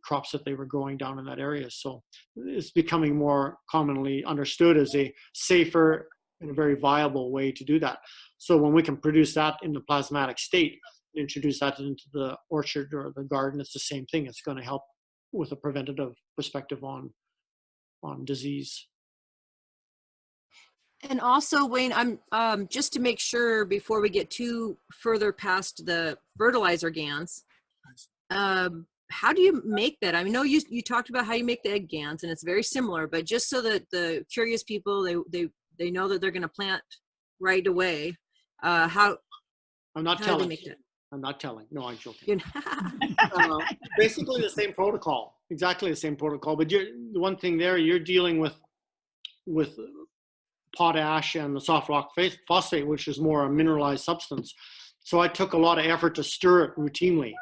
crops that they were growing down in that area. So it's becoming more commonly understood as a safer and a very viable way to do that. So when we can produce that in the plasmatic state, introduce that into the orchard or the garden, it's the same thing. It's going to help with a preventative perspective on disease. And also, Wayne, I'm just to make sure before we get too further past the fertilizer GANs, how do you make that? I know you talked about how you make the egg GANs, and it's very similar, but just so that the curious people, they know that they're going to plant right away. I'm not telling. I'm not telling. No, I'm joking. Basically the same protocol, exactly the same protocol. But the one thing there, you're dealing with potash and the soft rock phosphate, which is more a mineralized substance. So I took a lot of effort to stir it routinely.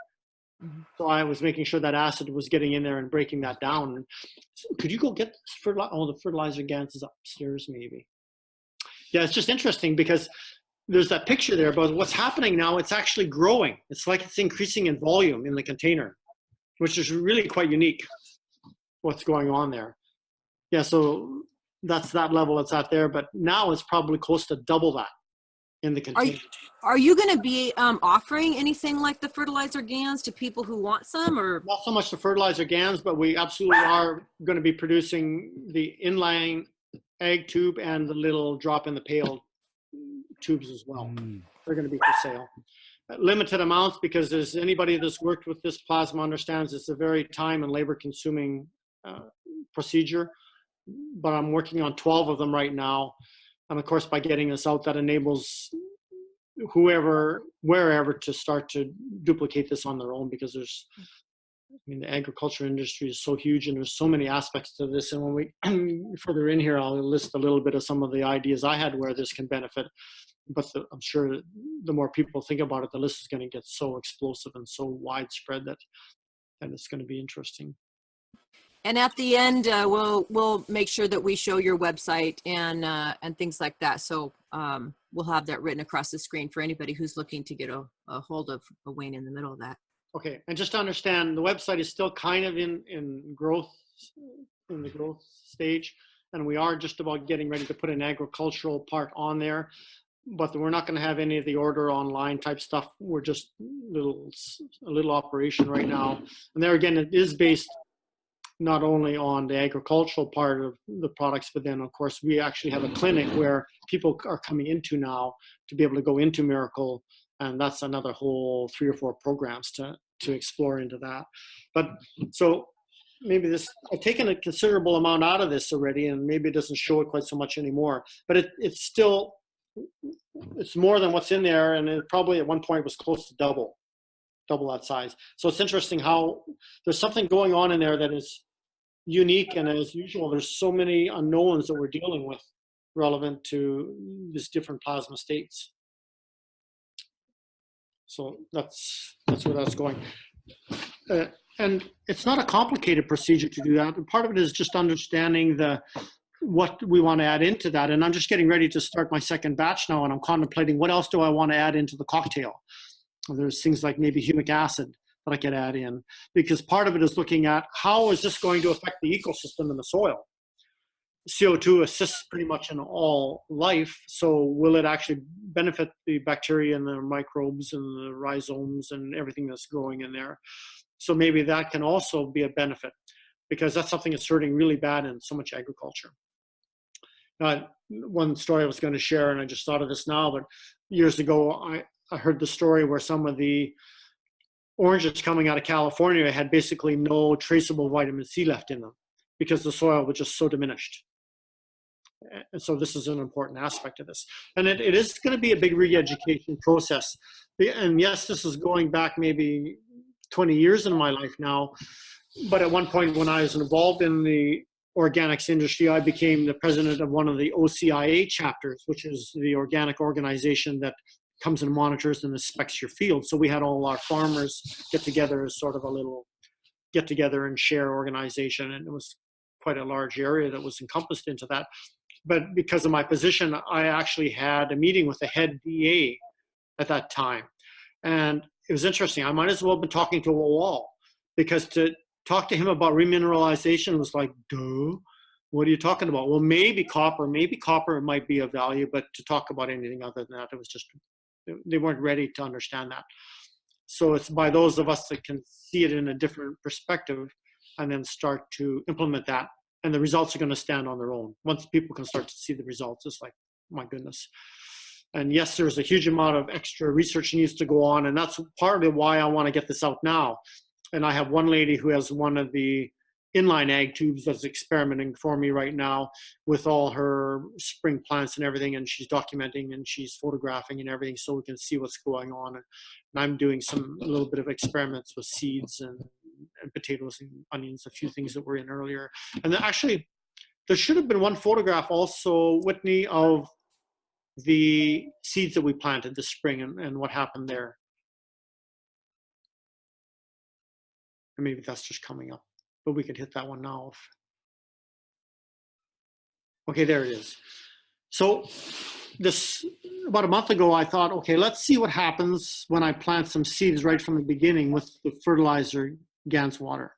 Mm-hmm. So I was making sure that acid was getting in there and breaking that down. So could you go get the fertilizer GANs is upstairs maybe? Yeah, it's just interesting because there's that picture there, but what's happening now, it's actually growing. It's like it's increasing in volume in the container, which is really quite unique, what's going on there. Yeah, so that's that level it's at there, but now it's probably close to double that in the container. Are you going to be offering anything like the fertilizer GANs to people who want some, or? Not so much the fertilizer GANs, but we absolutely are going to be producing the inline egg tube and the little drop in the pail tubes as well. They're going to be for sale. limited amounts, because as anybody that's worked with this plasma understands, it's a very time and labor consuming procedure. But I'm working on 12 of them right now. And of course, by getting this out, that enables whoever, wherever, to start to duplicate this on their own, because there's, I mean, the agriculture industry is so huge and there's so many aspects to this. And when we further in here, I'll list a little bit of some of the ideas I had where this can benefit. But I'm sure the more people think about it, the list is going to get so explosive and so widespread that it's going to be interesting. And at the end, we'll make sure that we show your website and things like that. So we'll have that written across the screen for anybody who's looking to get a hold of Wayne in the middle of that. Okay, and just to understand, the website is still kind of in the growth stage, and we are just about getting ready to put an agricultural part on there, but we're not going to have any of the order online type stuff. We're just a little operation right now, and there again, it is based not only on the agricultural part of the products, but then of course we actually have a clinic where people are coming into now to be able to go into Miracle, and that's another whole 3 or 4 programs to explore into that. But so maybe I've taken a considerable amount out of this already, and maybe it doesn't show it quite so much anymore, but it's more than what's in there, and it probably at one point was close to double that size. So it's interesting how there's something going on in there that is unique, and as usual, there's so many unknowns that we're dealing with relevant to these different plasma states. So that's where that's going. And it's not a complicated procedure to do that. And part of it is just understanding what we want to add into that. And I'm just getting ready to start my second batch now, and I'm contemplating what else do I want to add into the cocktail. There's things like maybe humic acid that I could add in, because part of it is looking at how is this going to affect the ecosystem in the soil. CO2 assists pretty much in all life, so will it actually benefit the bacteria and the microbes and the rhizomes and everything that's growing in there? So maybe that can also be a benefit, because that's something that's hurting really bad in so much agriculture. One story I was going to share, and I just thought of this now, but years ago I heard the story where some of the oranges coming out of California had basically no traceable vitamin C left in them because the soil was just so diminished. And so this is an important aspect of this. And it is going to be a big re-education process. And yes, this is going back maybe 20 years in my life now. But at one point when I was involved in the organics industry, I became the president of one of the OCIA chapters, which is the organic organization that comes and monitors and inspects your field. So we had all our farmers get together as sort of a little get together and share organization. And it was quite a large area that was encompassed into that. But because of my position, I actually had a meeting with the head DA at that time. And it was interesting. I might as well have been talking to a wall, because to talk to him about remineralization was like, duh, what are you talking about? Well, maybe copper might be of value, but to talk about anything other than that, it was just, they weren't ready to understand that. So it's by those of us that can see it in a different perspective and then start to implement that. And the results are going to stand on their own. Once people can start to see the results, it's like, my goodness. And yes, there's a huge amount of extra research needs to go on. And that's partly why I want to get this out now. And I have one lady who has one of the inline ag tubes that's experimenting for me right now with all her spring plants and everything. And she's documenting and she's photographing and everything so we can see what's going on. And I'm doing a little bit of experiments with seeds and potatoes and onions, a few things that were in earlier. And actually, there should have been one photograph also, Whitney, of the seeds that we planted this spring and what happened there. And maybe that's just coming up, but we could hit that one now. Okay, there it is. So this, about a month ago, I thought, okay, let's see what happens when I plant some seeds right from the beginning with the fertilizer GANS water.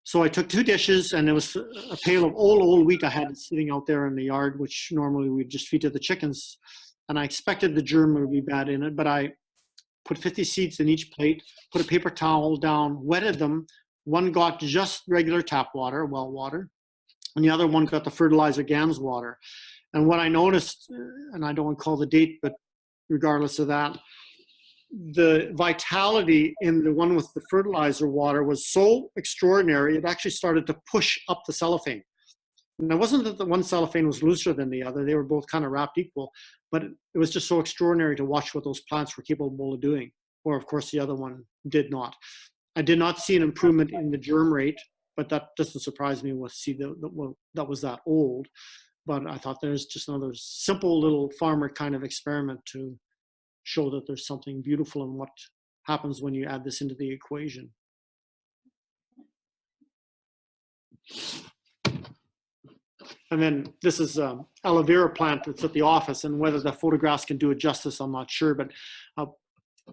So I took 2 dishes, and it was a pail of old wheat I had sitting out there in the yard, which normally we'd just feed to the chickens. And I expected the germ would be bad in it, but I put 50 seeds in each plate, put a paper towel down, wetted them. One got just regular tap water, well water, and the other one got the fertilizer GANS water. And what I noticed, and I don't want to call the date, but regardless of that, the vitality in the one with the fertilizer water was so extraordinary, it actually started to push up the cellophane. And it wasn't that the one cellophane was looser than the other. They were both kind of wrapped equal, but it was just so extraordinary to watch what those plants were capable of doing. Or of course, the other one did not. I did not see an improvement in the germ rate, but that doesn't surprise me with that was that old. But I thought there's just another simple little farmer kind of experiment to show that there's something beautiful in what happens when you add this into the equation. And then this is aloe vera plant that's at the office, and whether the photographs can do it justice, I'm not sure. But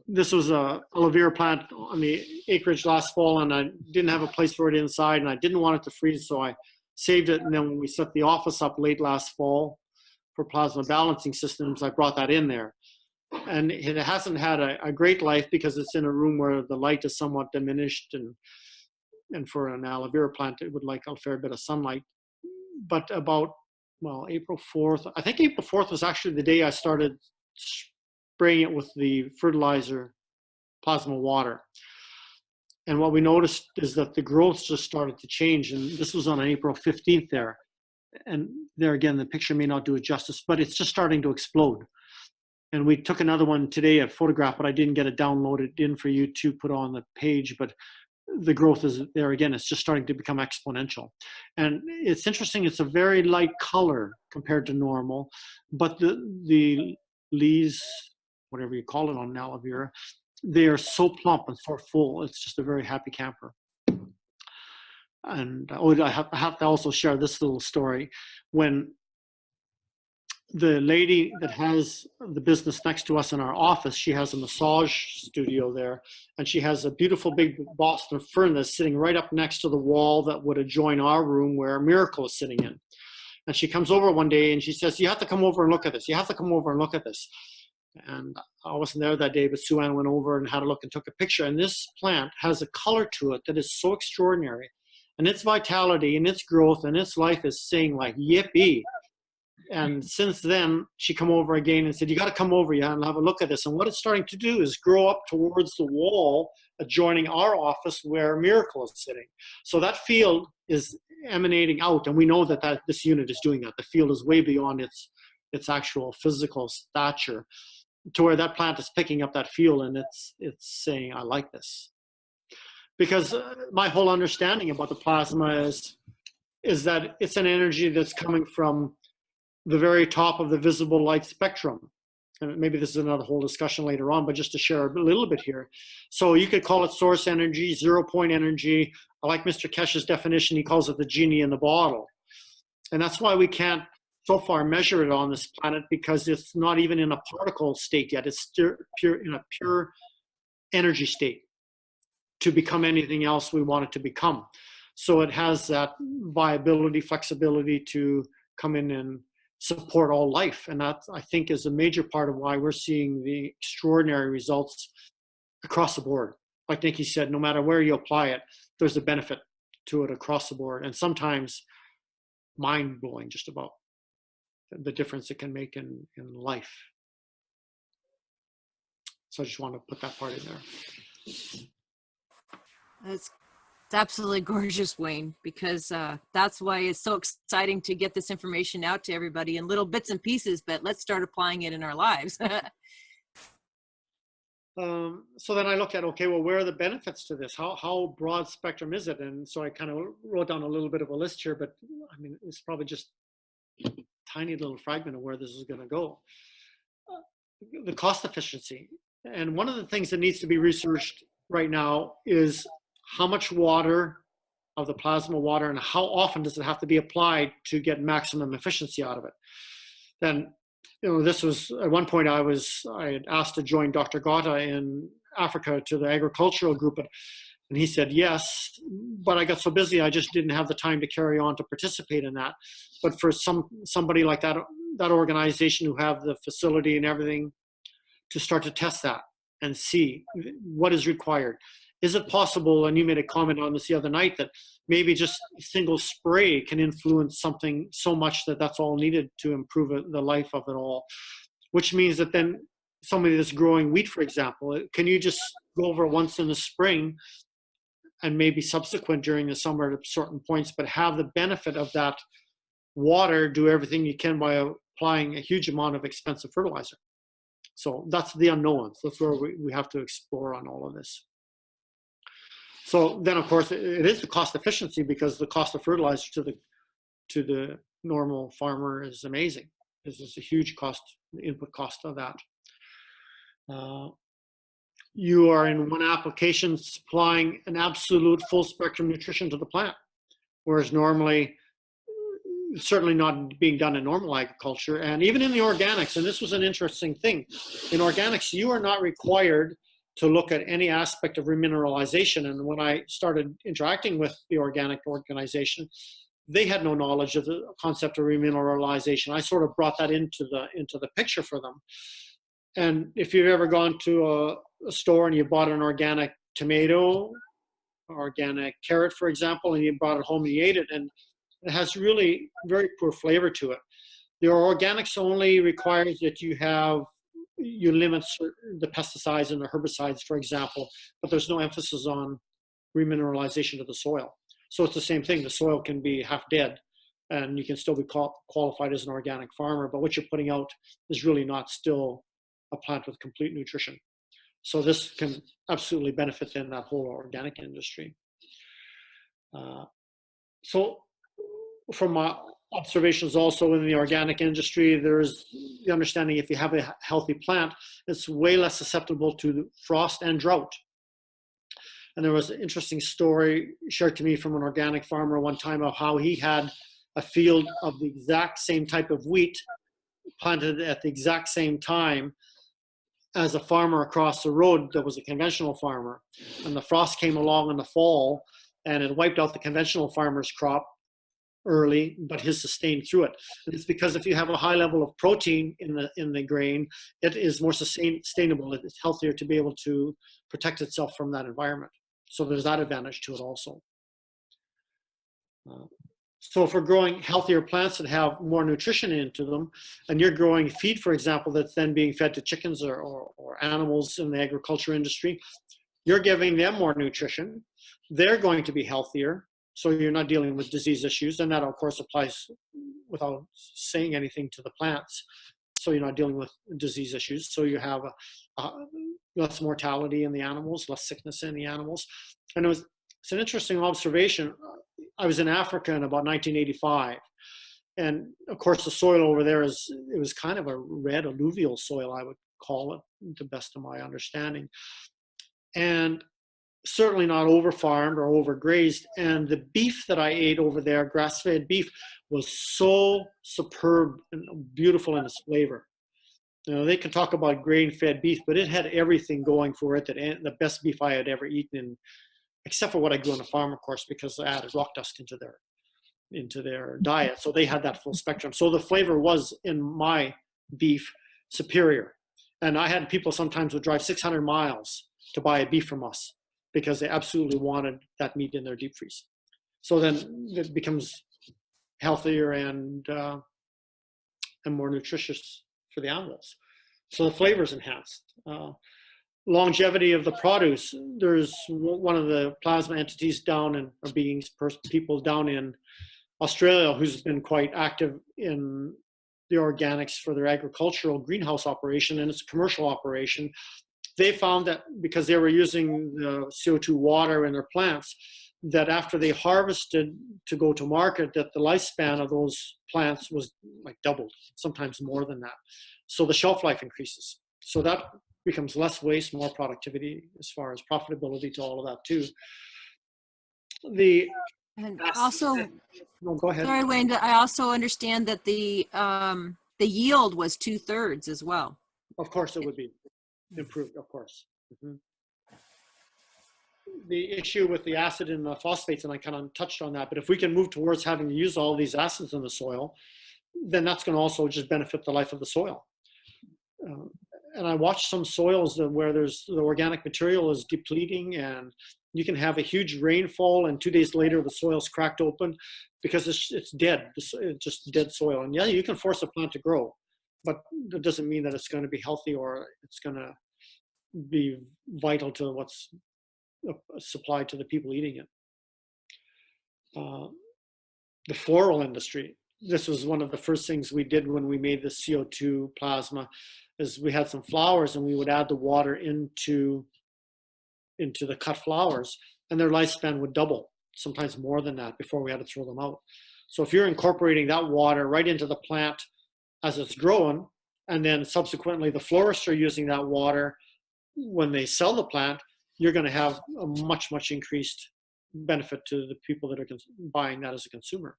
this was a aloe vera plant on the acreage last fall, and I didn't have a place for it inside, and I didn't want it to freeze, so I saved it. And then when we set the office up late last fall for plasma balancing systems, I brought that in there. And it hasn't had a great life because it's in a room where the light is somewhat diminished, and for an aloe vera plant, it would like a fair bit of sunlight. But about, well, April 4th, I think April 4th was actually the day I started spraying it with the fertilizer plasma water. And what we noticed is that the growth just started to change. And this was on April 15th there. And there again, the picture may not do it justice, but it's just starting to explode. And we took another one today, a photograph, but I didn't get it downloaded in for you to put on the page. But the growth is there again. It's just starting to become exponential. And it's interesting. It's a very light color compared to normal, but the leaves, whatever you call it on aloe vera, they are so plump and so full. It's just a very happy camper. And I have to also share this little story. When the lady that has the business next to us in our office, she has a massage studio there, and she has a beautiful big Boston fern that's sitting right up next to the wall that would adjoin our room where Miracle is sitting in. And she comes over one day and she says, "You have to come over and look at this. You have to come over and look at this." And I wasn't there that day, but Sue Ann went over and had a look and took a picture. And this plant has a color to it that is so extraordinary. And its vitality and its growth and its life is saying like, yippee. And since then, she come over again and said, "You got to come over and have a look at this." And what it's starting to do is grow up towards the wall adjoining our office where Miracle is sitting. So that field is emanating out, and we know that this unit is doing that. The field is way beyond its actual physical stature, to where that plant is picking up that field, and it's saying, "I like this." Because my whole understanding about the plasma is that it's an energy that's coming from the very top of the visible light spectrum. And maybe this is another whole discussion later on, but just to share a little bit here. So you could call it source energy, 0-point energy. I like Mr. Kesh's definition. He calls it the genie in the bottle. And that's why we can't so far measure it on this planet, because it's not even in a particle state yet. It's still in a pure energy state to become anything else we want it to become. So it has that viability, flexibility to come in and support all life. And that, I think, is a major part of why we're seeing the extraordinary results across the board. Like Nikki said, no matter where you apply it, there's a benefit to it across the board. And sometimes mind-blowing, just about the difference it can make in life. So I just want to put that part in there. It's absolutely gorgeous, Wayne, because that's why it's so exciting to get this information out to everybody in little bits and pieces, but let's start applying it in our lives. So then I looked at, okay, well, where are the benefits to this? How broad spectrum is it? And so I kind of wrote down a little bit of a list here, but I mean, it's probably just a tiny little fragment of where this is going to go. The cost efficiency. And one of the things that needs to be researched right now is how much water of the plasma water and how often does it have to be applied to get maximum efficiency out of it. Then, this was at one point I had asked to join Dr. Gata in Africa to the agricultural group, and he said yes, but I got so busy I just didn't have the time to carry on to participate in that. But for somebody like that organization who have the facility and everything to start to test that and see what is required. Is it possible, and you made a comment on this the other night, that maybe just a single spray can influence something so much that that's all needed to improve the life of it all, which means that then somebody that's growing wheat, for example, can you just go over once in the spring and maybe subsequent during the summer at certain points, but have the benefit of that water, do everything you can by applying a huge amount of expensive fertilizer? So that's the unknowns. That's where we have to explore on all of this. So then, of course, it is the cost efficiency, because the cost of fertilizer to the normal farmer is amazing. This is a huge cost, the input cost of that. You are in one application supplying an absolute full spectrum nutrition to the plant, whereas normally, certainly not being done in normal agriculture, and even in the organics. And this was an interesting thing. In organics, you are not required to look at any aspect of remineralization. And when I started interacting with the organic organization, they had no knowledge of the concept of remineralization. I sort of brought that into the picture for them. And if you've ever gone to a store and you bought an organic tomato, organic carrot, for example, and you brought it home and you ate it, and it has really very poor flavor to it. The organics only requires that you limit the pesticides and the herbicides, for example, but there's no emphasis on remineralization of the soil. So it's the same thing. The soil can be half dead and you can still be qualified as an organic farmer, but what you're putting out is really not still a plant with complete nutrition. So this can absolutely benefit in that whole organic industry. So from my observations also in the organic industry, there's the understanding if you have a healthy plant, it's way less susceptible to frost and drought. And there was an interesting story shared to me from an organic farmer one time of how he had a field of the exact same type of wheat planted at the exact same time as a farmer across the road that was a conventional farmer. And the frost came along in the fall and it wiped out the conventional farmer's crop early, but his sustained through it. And it's because if you have a high level of protein in the grain, it is more sustainable. It's healthier to be able to protect itself from that environment. So there's that advantage to it also. So if we're growing healthier plants that have more nutrition into them, and you're growing feed, for example, that's then being fed to chickens or animals in the agriculture industry, you're giving them more nutrition. They're going to be healthier. So you're not dealing with disease issues. And that, of course, applies without saying anything to the plants. So you're not dealing with disease issues. So you have less mortality in the animals, less sickness in the animals. And it's an interesting observation. I was in Africa in about 1985. And of course, the soil over there it was kind of a red alluvial soil, I would call it, to the best of my understanding. And certainly not over-farmed or overgrazed. And the beef that I ate over there, grass-fed beef, was so superb and beautiful in its flavor. You know, they can talk about grain-fed beef, but it had everything going for it, that the best beef I had ever eaten, except for what I grew on the farm, of course, because I added rock dust into their diet. So they had that full spectrum. So the flavor was, in my beef, superior. And I had people sometimes would drive 600 miles to buy a beef from us, because they absolutely wanted that meat in their deep freeze. So then it becomes healthier and more nutritious for the animals. So the flavor is enhanced. Longevity of the produce. There's one of the plasma entities down in, or beings, people down in Australia who's been quite active in the organics for their agricultural greenhouse operation, and it's a commercial operation. They found that because they were using the CO2 water in their plants, that after they harvested to go to market, that the lifespan of those plants was like doubled, sometimes more than that. So the shelf life increases. So that becomes less waste, more productivity as far as profitability to all of that too. And also, no, go ahead. Sorry, Wayne, I also understand that the yield was 2/3 as well. Of course it would be improved, of course. Mm-hmm. The issue with the acid and the phosphates, and I kind of touched on that, but if we can move towards having to use all these acids in the soil, then that's going to also just benefit the life of the soil. And I watched some soils where the organic material is depleting, and you can have a huge rainfall, and 2 days later the soil's cracked open because it's dead. It's just dead soil. And yeah, you can force a plant to grow, but that doesn't mean that it's going to be healthy or it's going to be vital to what's supplied to the people eating it. The floral industry. This was one of the first things we did when we made the CO2 plasma, is we had some flowers and we would add the water into the cut flowers, and their lifespan would double, sometimes more than that, before we had to throw them out. So if you're incorporating that water right into the plant as it's growing, and then subsequently the florists are using that water when they sell the plant, you're going to have a much, much increased benefit to the people that are buying that as a consumer.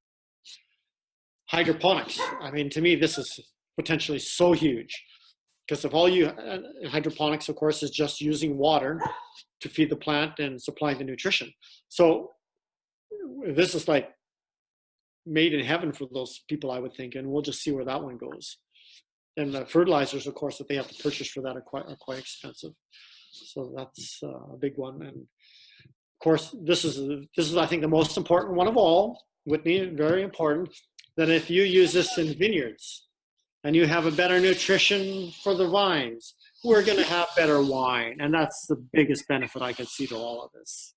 Hydroponics. I mean, to me, this is potentially so huge, because if all you, hydroponics, of course, is just using water to feed the plant and supply the nutrition. So this is like made in heaven for those people, I would think, and we'll just see where that one goes. And the fertilizers, of course, that they have to purchase for that are quite expensive. So that's a big one. And of course, this is I think the most important one of all, Whitney, very important, that if you use this in vineyards and you have a better nutrition for the vines, we're going to have better wine. And that's the biggest benefit I can see to all of this.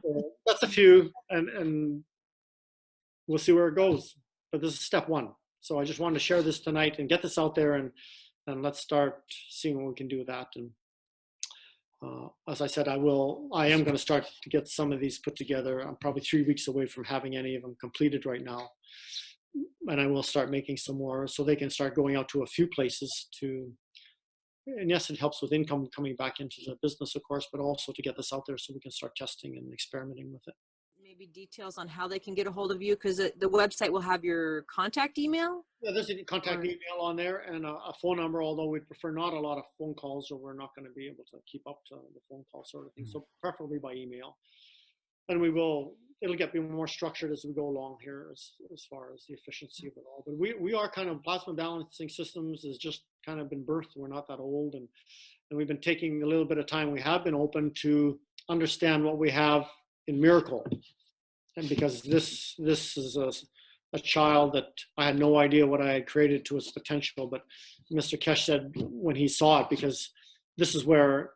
So that's a few, and we'll see where it goes. But this is step one. So I just wanted to share this tonight and get this out there, and let's start seeing what we can do with that. And as I said, I am going to start to get some of these put together. I'm probably 3 weeks away from having any of them completed right now. And I will start making some more so they can start going out to a few places and yes, it helps with income coming back into the business, of course, but also to get this out there so we can start testing and experimenting with it. Maybe details on how they can get a hold of you, because the website will have your contact email. Yeah, there's a contact email on there and a phone number, although we prefer not a lot of phone calls, or we're not going to be able to keep up to the phone call sort of thing. So preferably by email. And it'll get more structured as we go along here as far as the efficiency of it all. But we are kind of, plasma balancing systems has just kind of been birthed. We're not that old. And we've been taking a little bit of time. We have been open to understand what we have in Miracle. And because this is a child that I had no idea what I had created to its potential, but Mr. Kesh said when he saw it, because this is where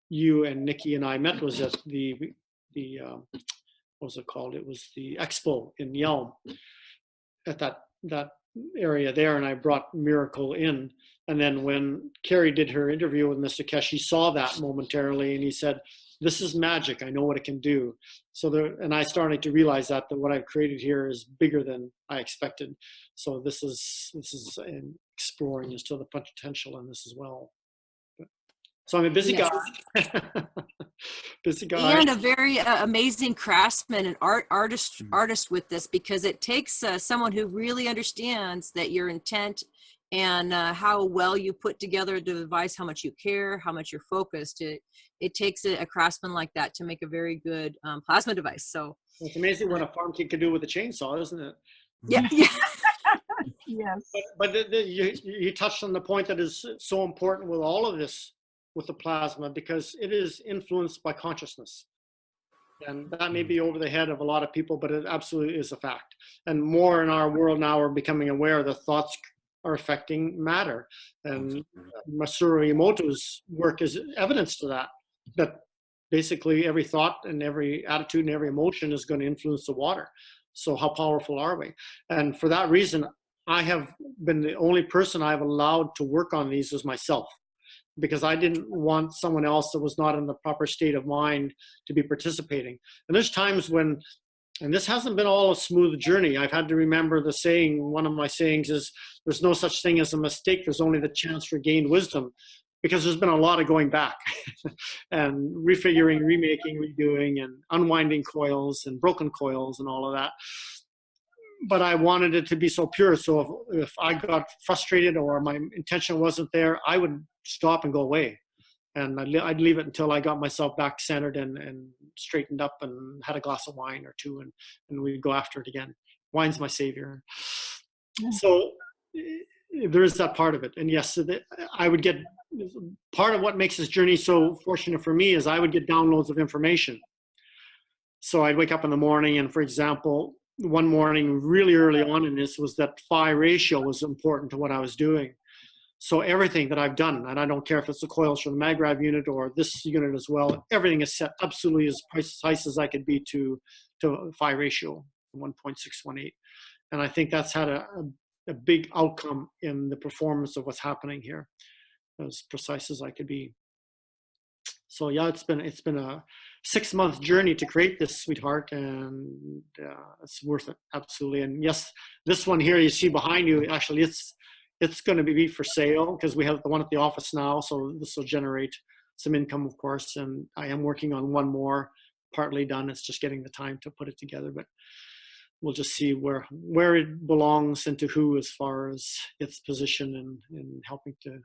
you and Nikki and I met, was at the what was it called? It was the expo in Yelm, at that area there, and I brought Miracle in. And then when Carrie did her interview with Mr. Kesh, he saw that momentarily, and he said, "This is magic. I know what it can do." So and I started to realize that what I've created here is bigger than I expected. So this is exploring as to the potential in this as well. So I'm a busy guy. Busy guy. And a very amazing craftsman and artist with this, because it takes someone who really understands that your intent and how well you put together the device, how much you care, how much you're focused. It takes a craftsman like that to make a very good plasma device. So it's amazing what a farm kid can do with a chainsaw, isn't it? Yeah. Yes. But you touched on the point that is so important with all of this, with the plasma, because it is influenced by consciousness. And that may be over the head of a lot of people, but it absolutely is a fact. And more in our world now, we're becoming aware that thoughts are affecting matter. And Masaru Emoto's work is evidence to that basically every thought and every attitude and every emotion is going to influence the water. So how powerful are we? And for that reason, I have been the only person I've allowed to work on these as myself, because I didn't want someone else that was not in the proper state of mind to be participating. And there's times when, and this hasn't been all a smooth journey. I've had to remember the saying, one of my sayings is, there's no such thing as a mistake. There's only the chance for gained wisdom, because there's been a lot of going back and refiguring, remaking, redoing, and unwinding coils and broken coils and all of that. But I wanted it to be so pure. So if I got frustrated or my intention wasn't there, I would stop and go away. And I'd leave it until I got myself back centered and straightened up and had a glass of wine or two, and we'd go after it again. Wine's my savior. So there is that part of it. And yes, I would get, part of what makes this journey so fortunate for me is I would get downloads of information. So I'd wake up in the morning and, for example, one morning really early on in this was that phi ratio was important to what I was doing. So everything that I've done, and I don't care if it's the coils from the MagRav unit or this unit as well, everything is set absolutely as precise as I could be to phi ratio 1.618. And I think that's had a big outcome in the performance of what's happening here, as precise as I could be. So yeah, it's been a 6-month journey to create this, sweetheart, and it's worth it, absolutely. And yes, this one here you see behind you, actually it's going to be for sale because we have the one at the office now, so this will generate some income, of course. And I am working on one more, partly done. It's just getting the time to put it together, but we'll just see where it belongs and to who as far as its position in helping to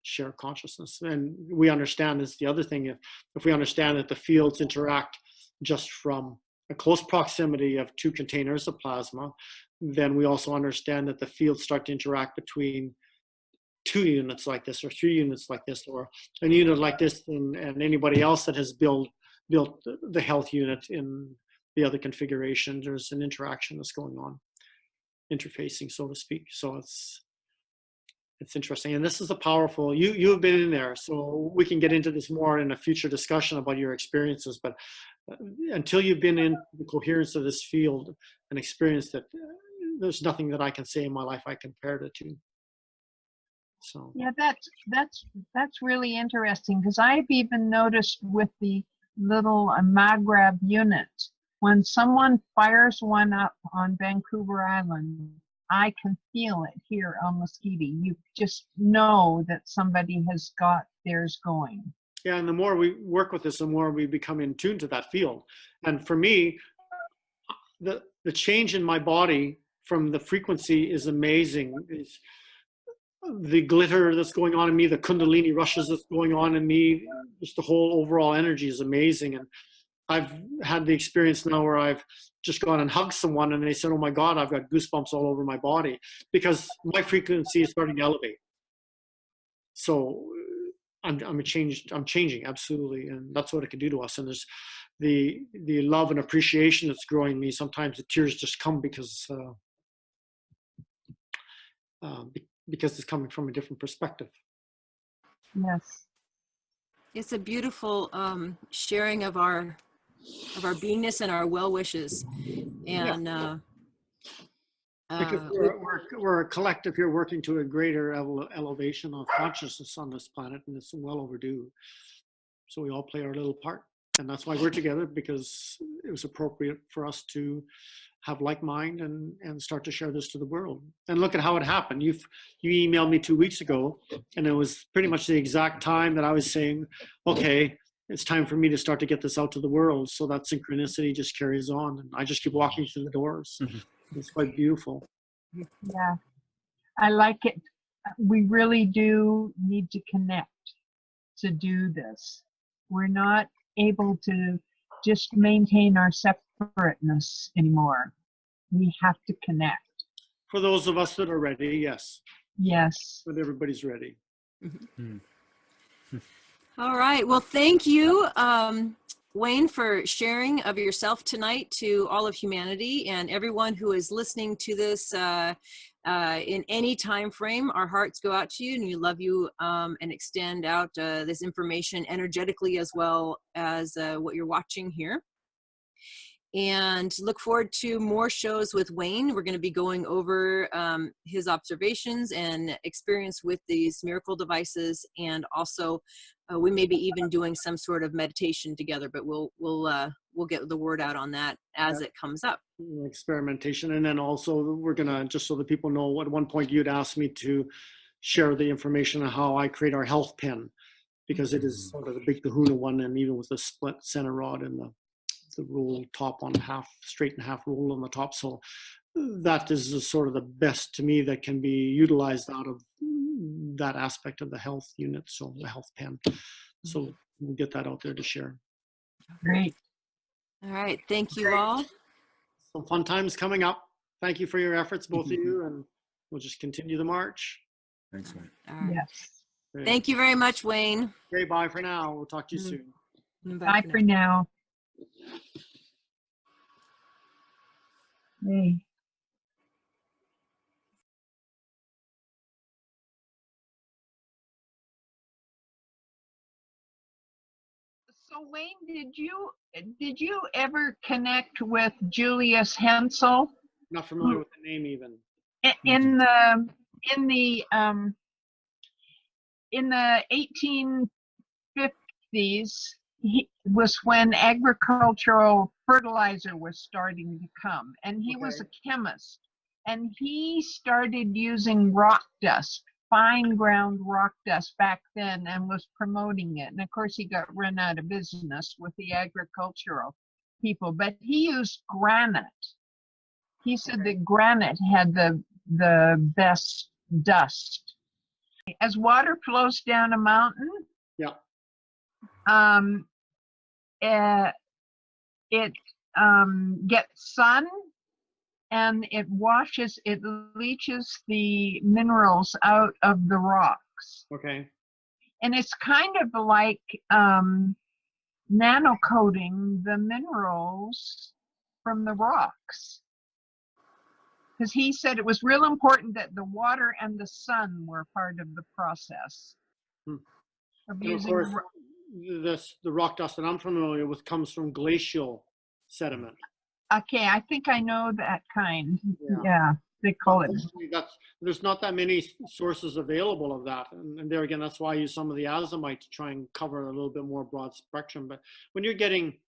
share consciousness. And we understand is the other thing, if we understand that the fields interact just from a close proximity of 2 containers of plasma, then we also understand that the fields start to interact between 2 units like this or 3 units like this or a unit like this and anybody else that has built the health unit in the other configuration. There's an interaction that's going on, interfacing, so to speak. So it's interesting. And this is a powerful, you have been in there, so we can get into this more in a future discussion about your experiences, but until you've been in the coherence of this field and experienced it, there's nothing that I can say in my life I compared it to. So Yeah, that's really interesting, because I've even noticed with the little MagRav units, when someone fires one up on Vancouver Island, I can feel it here on Muscogee. You just know that somebody has got theirs going. yeah, and the more we work with this, the more we become in tune to that field. And for me, the change in my body from the frequency is amazing. It's the glitter that's going on in me, the kundalini rushes that's going on in me, just the whole overall energy is amazing. And I've had the experience now where I've just gone and hugged someone and they said, oh my God, I've got goosebumps all over my body because my frequency is starting to elevate. So I'm changing, absolutely. And that's what it can do to us. And there's the love and appreciation that's growing in me. Sometimes the tears just come because it's coming from a different perspective. Yes. It's a beautiful sharing of our beingness and our well wishes. And because we're a collective here working to a greater elevation of consciousness on this planet, and it's well overdue. So we all play our little part, and that's why we're together, because it was appropriate for us to have like mind and start to share this to the world. And look at how it happened. You emailed me 2 weeks ago, and it was pretty much the exact time that I was saying, okay, it's time for me to start to get this out to the world. So that synchronicity just carries on, and I just keep walking through the doors. Mm-hmm. It's quite beautiful. Yeah, I like it. We really do need to connect to do this. We're not able to just maintain our separateness anymore. We have to connect. For those of us that are ready, yes. Yes. But everybody's ready. Mm-hmm. All right. Well, thank you, Wayne, for sharing of yourself tonight to all of humanity and everyone who is listening to this in any time frame. Our hearts go out to you, and we love you, and extend out this information energetically as well as what you're watching here. And look forward to more shows with Wayne. We're going to be going over his observations and experience with these miracle devices, and also we may be even doing some sort of meditation together. But we'll get the word out on that as it comes up. Experimentation, and then also we're gonna, just so that people know, at one point you'd asked me to share the information on how I create our health pen, because it is sort of the big Kahuna one, and even with the split center rod and the roll top on half straight and half roll on the top. So that is the sort of the best to me that can be utilized out of that aspect of the health unit. So the health pen. So we'll get that out there to share. Great. All right. Thank you all. Some fun times coming up. Thank you for your efforts, both of you, and we'll just continue the march. Thanks, Wayne. All right. Yes. Great. Thank you very much, Wayne. Okay, bye for now. We'll talk to you soon. Bye for now. Hey. So Wayne, did you ever connect with Julius Hensel Not familiar with the name even. in the 1850s? Was when agricultural fertilizer was starting to come, and he was a chemist, and he started using rock dust, fine ground rock dust back then, and was promoting it. And of course he got run out of business with the agricultural people, but he used granite. He said that granite had the best dust. As water flows down a mountain, Yeah. It gets sun, and it leaches the minerals out of the rocks. Okay. And it's kind of like nano coating the minerals from the rocks. Because he said it was real important that the water and the sun were part of the process. Hmm. Of And of using course, the rock dust that I'm familiar with comes from glacial sediment. Okay, I think I know that kind. Yeah. Yeah, they call it. There's not that many sources available of that. And there again, that's why I use some of the azomite to try and cover a little bit more broad spectrum. But when you're getting,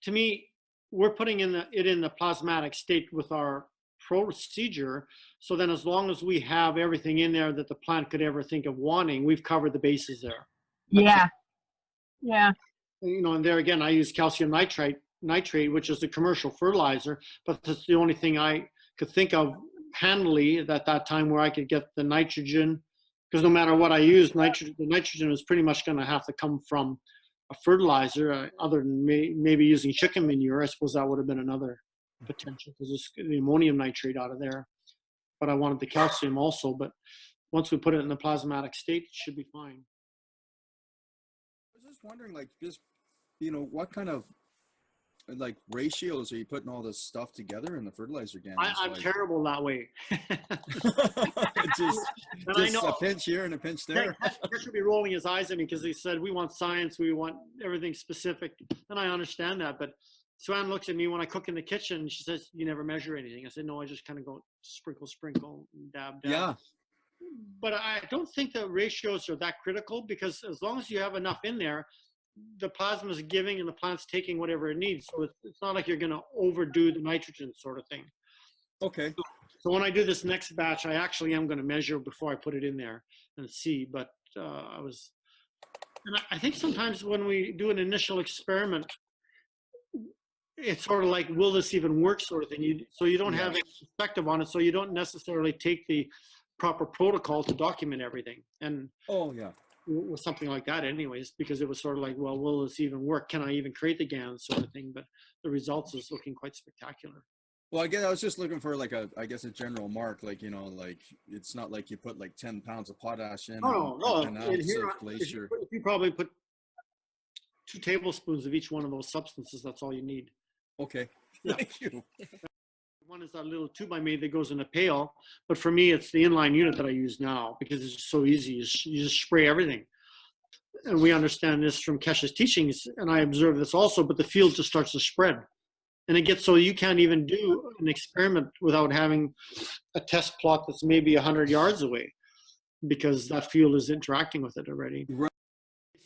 to me, we're putting it in the plasmatic state with our procedure. So then as long as we have everything in there that the plant could ever think of wanting, we've covered the bases there. Yeah. Yeah. You know, and there again, I use calcium nitrate, which is a commercial fertilizer, but that's the only thing I could think of handily at that time where I could get the nitrogen, because no matter what I use, the nitrogen is pretty much going to have to come from a fertilizer, other than maybe using chicken manure. I suppose that would have been another potential, because it's the ammonium nitrate out of there. But I wanted the calcium also, but once we put it in the plasmatic state, it should be fine. I was just wondering, like, just, what kind of, like, ratios are you putting all this stuff together in the fertilizer can? I'm terrible that way. just I know, a pinch here and a pinch there. Chris should be rolling his eyes at me because he said, we want science, we want everything specific. And I understand that, but Swan looks at me when I cook in the kitchen and she says, you never measure anything. I said, no, I just kind of go sprinkle, dab. Yeah. But I don't think the ratios are that critical, because as long as you have enough in there, the plasma is giving and the plant's taking whatever it needs. So it's not like you're going to overdo the nitrogen sort of thing. Okay. So when I do this next batch, I actually am going to measure before I put it in there and see. But I think sometimes when we do an initial experiment, it's sort of like, will this even work sort of thing. So you don't have any perspective on it. So you don't necessarily take the proper protocol to document everything. And with something like that anyways, because it was sort of like, well, will this even work? Can I even create the GANs sort of thing? But the results is looking quite spectacular. Well, I was just looking for like a general mark, like, like it's not like you put like 10 pounds of potash in. No. An ounce of glacier. You probably put 2 tablespoons of each one of those substances. That's all you need. Okay. Yeah. Thank you. One is that little tube I made that goes in a pail, but for me, it's the inline unit that I use now because it's just so easy. You just spray everything. And we understand this from Kesha's teachings, and I observe this also, but the field just starts to spread. And it gets so you can't even do an experiment without having a test plot that's maybe 100 yards away, because that field is interacting with it already. Right.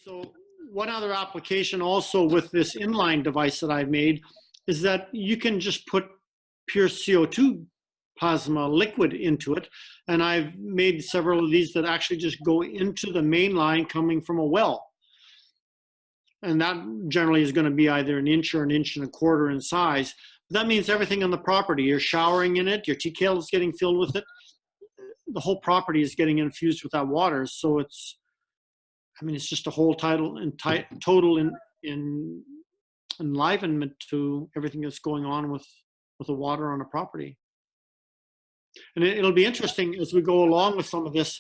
So one other application also with this inline device that I've made is that you can just put pure CO2 plasma liquid into it. And I've made several of these that actually just go into the main line coming from a well. And that generally is going to be either an inch or an inch and a quarter in size. But that means everything on the property, you're showering in it, your tea kettle is getting filled with it. The whole property is getting infused with that water. So it's just a whole total enlivenment to everything that's going on with the water on a property. And it'll be interesting as we go along with some of this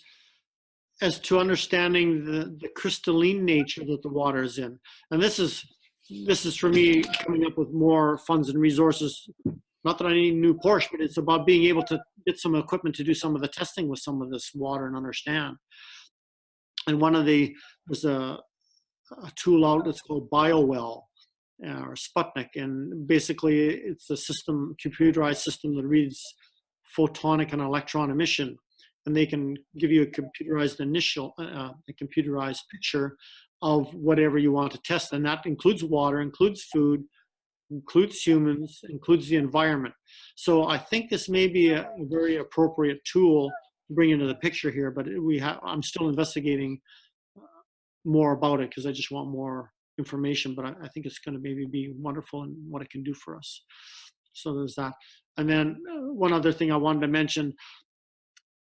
as to understanding the crystalline nature that the water is in. And this is for me coming up with more funds and resources not that I need a new Porsche, but it's about being able to get some equipment to do some of the testing with some of this water and understand. And there's a tool out that's called BioWell or Sputnik, and basically it's a computerized system that reads photonic and electron emission, and they can give you a computerized computerized picture of whatever you want to test, and that includes water, includes food, includes humans, includes the environment. So I think this may be a very appropriate tool to bring into the picture here, but I'm still investigating more about it because I just want more information, but I think it's going to maybe be wonderful in what it can do for us. So there's that. And then one other thing I wanted to mention,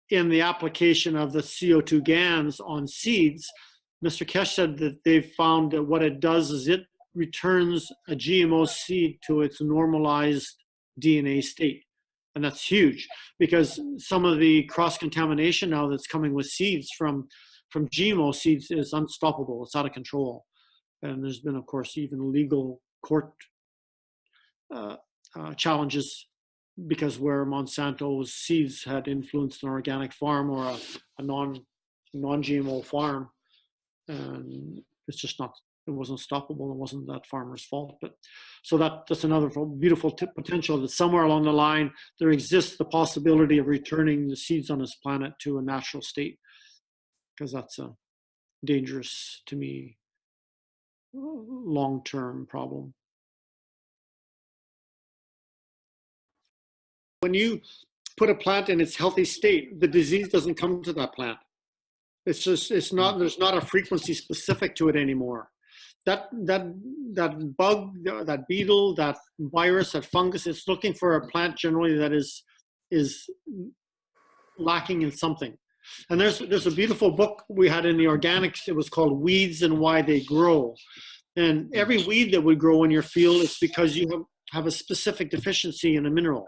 in the application of the CO2 GANs on seeds, Mr. Kesh said that they've found that what it does is it returns a GMO seed to its normalized DNA state. And that's huge, because some of the cross-contamination now that's coming with seeds from GMO seeds is unstoppable. It's out of control. And there's been, of course, even legal court challenges because where Monsanto's seeds had influenced an organic farm or a non-GMO farm, and it's just not, it wasn't stoppable. It wasn't that farmer's fault. But so that's another beautiful potential that somewhere along the line there exists the possibility of returning the seeds on this planet to a natural state, because that's a dangerous, to me, long-term problem. When you put a plant in its healthy state, the disease doesn't come to that plant. There's not a frequency specific to it anymore. That bug, that beetle, that virus, that fungus, it's looking for a plant generally that is lacking in something. And there's a beautiful book we had in the organics. It was called Weeds and Why They Grow. And every weed that would grow in your field is because you have a specific deficiency in a mineral.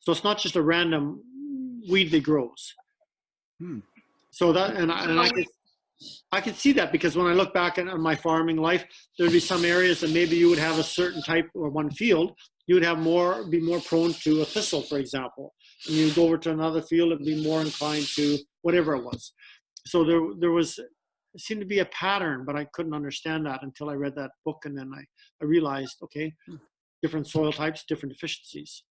So it's not just a random weed that grows. So that, and I could see that, because when I look back on my farming life, there'd be some areas that maybe you would have a certain type, or one field, you would have be more prone to a thistle, for example. And you go over to another field and be more inclined to whatever it was. So there seemed to be a pattern, but I couldn't understand that until I read that book, and then I realized, okay, different soil types, different deficiencies.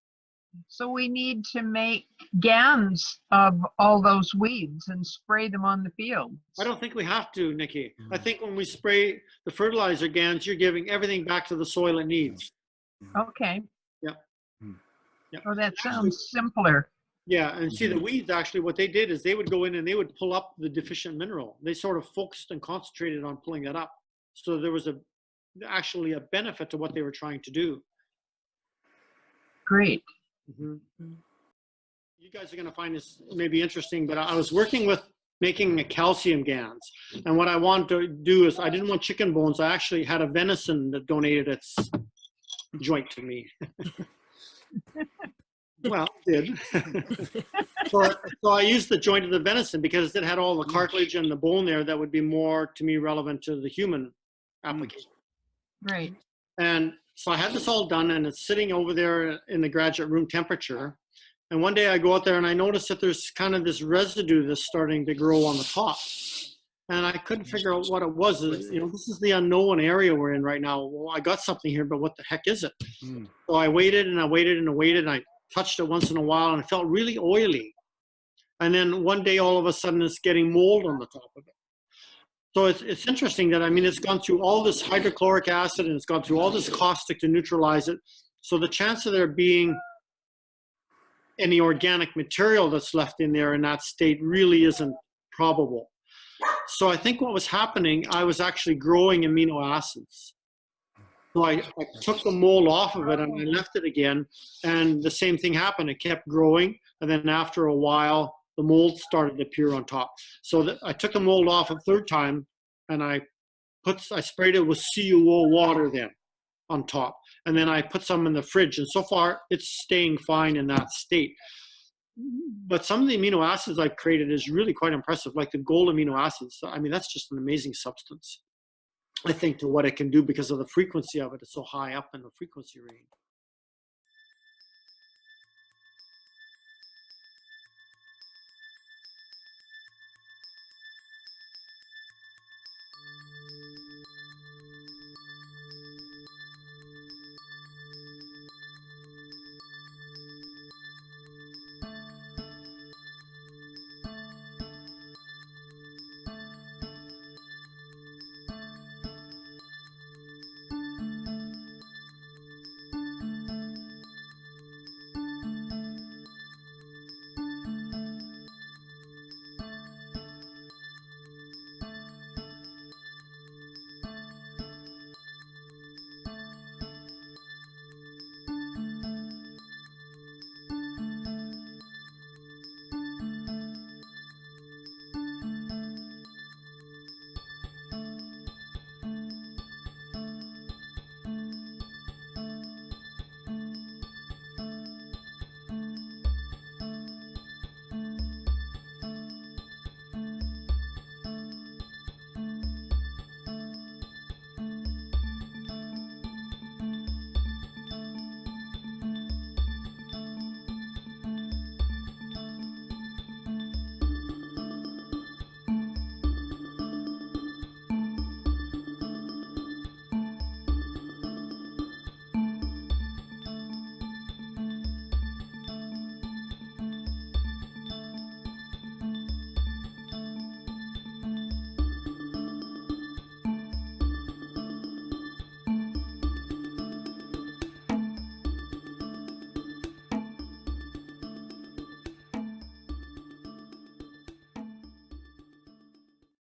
So we need to make GANs of all those weeds and spray them on the field. I don't think we have to, Nikki. I think when we spray the fertilizer GANs, you're giving everything back to the soil it needs. Okay. Yep. Yep. Oh, that sounds simpler. Yeah, and see, the weeds, actually, what they did is they would go in and they would pull up the deficient mineral. They sort of focused and concentrated on pulling that up. So there was actually a benefit to what they were trying to do. Great. Mm-hmm. You guys are going to find this maybe interesting, but I was working with making a calcium GANs. And what I wanted to do is, I didn't want chicken bones. I actually had a venison that donated its joint to me. Well, it did. So I used the joint of the venison because it had all the cartilage and the bone there that would be more, to me, relevant to the human application. Right. And so I had this all done, and it's sitting over there in the graduate room temperature. And one day I go out there and I notice that there's kind of this residue that's starting to grow on the top. And I couldn't figure out what it was. You know, this is the unknown area we're in right now. Well, I got something here, but what the heck is it? So I waited and I waited and I waited, and I touched it once in a while, and it felt really oily. And then one day, all of a sudden, it's getting mold on the top of it. So it's interesting that, I mean, it's gone through all this hydrochloric acid and it's gone through all this caustic to neutralize it. So the chance of there being any organic material that's left in there in that state really isn't probable. So I think what was happening, I was actually growing amino acids. So I took the mold off of it and I left it again, and the same thing happened. It kept growing, and then after a while, the mold started to appear on top. So I took the mold off a third time, and I sprayed it with CuO water then on top. And then I put some in the fridge, and so far it's staying fine in that state. But some of the amino acids I've created is really quite impressive, like the gold amino acids. I mean, that's just an amazing substance, I think, to what it can do because of the frequency of it. It's so high up in the frequency range.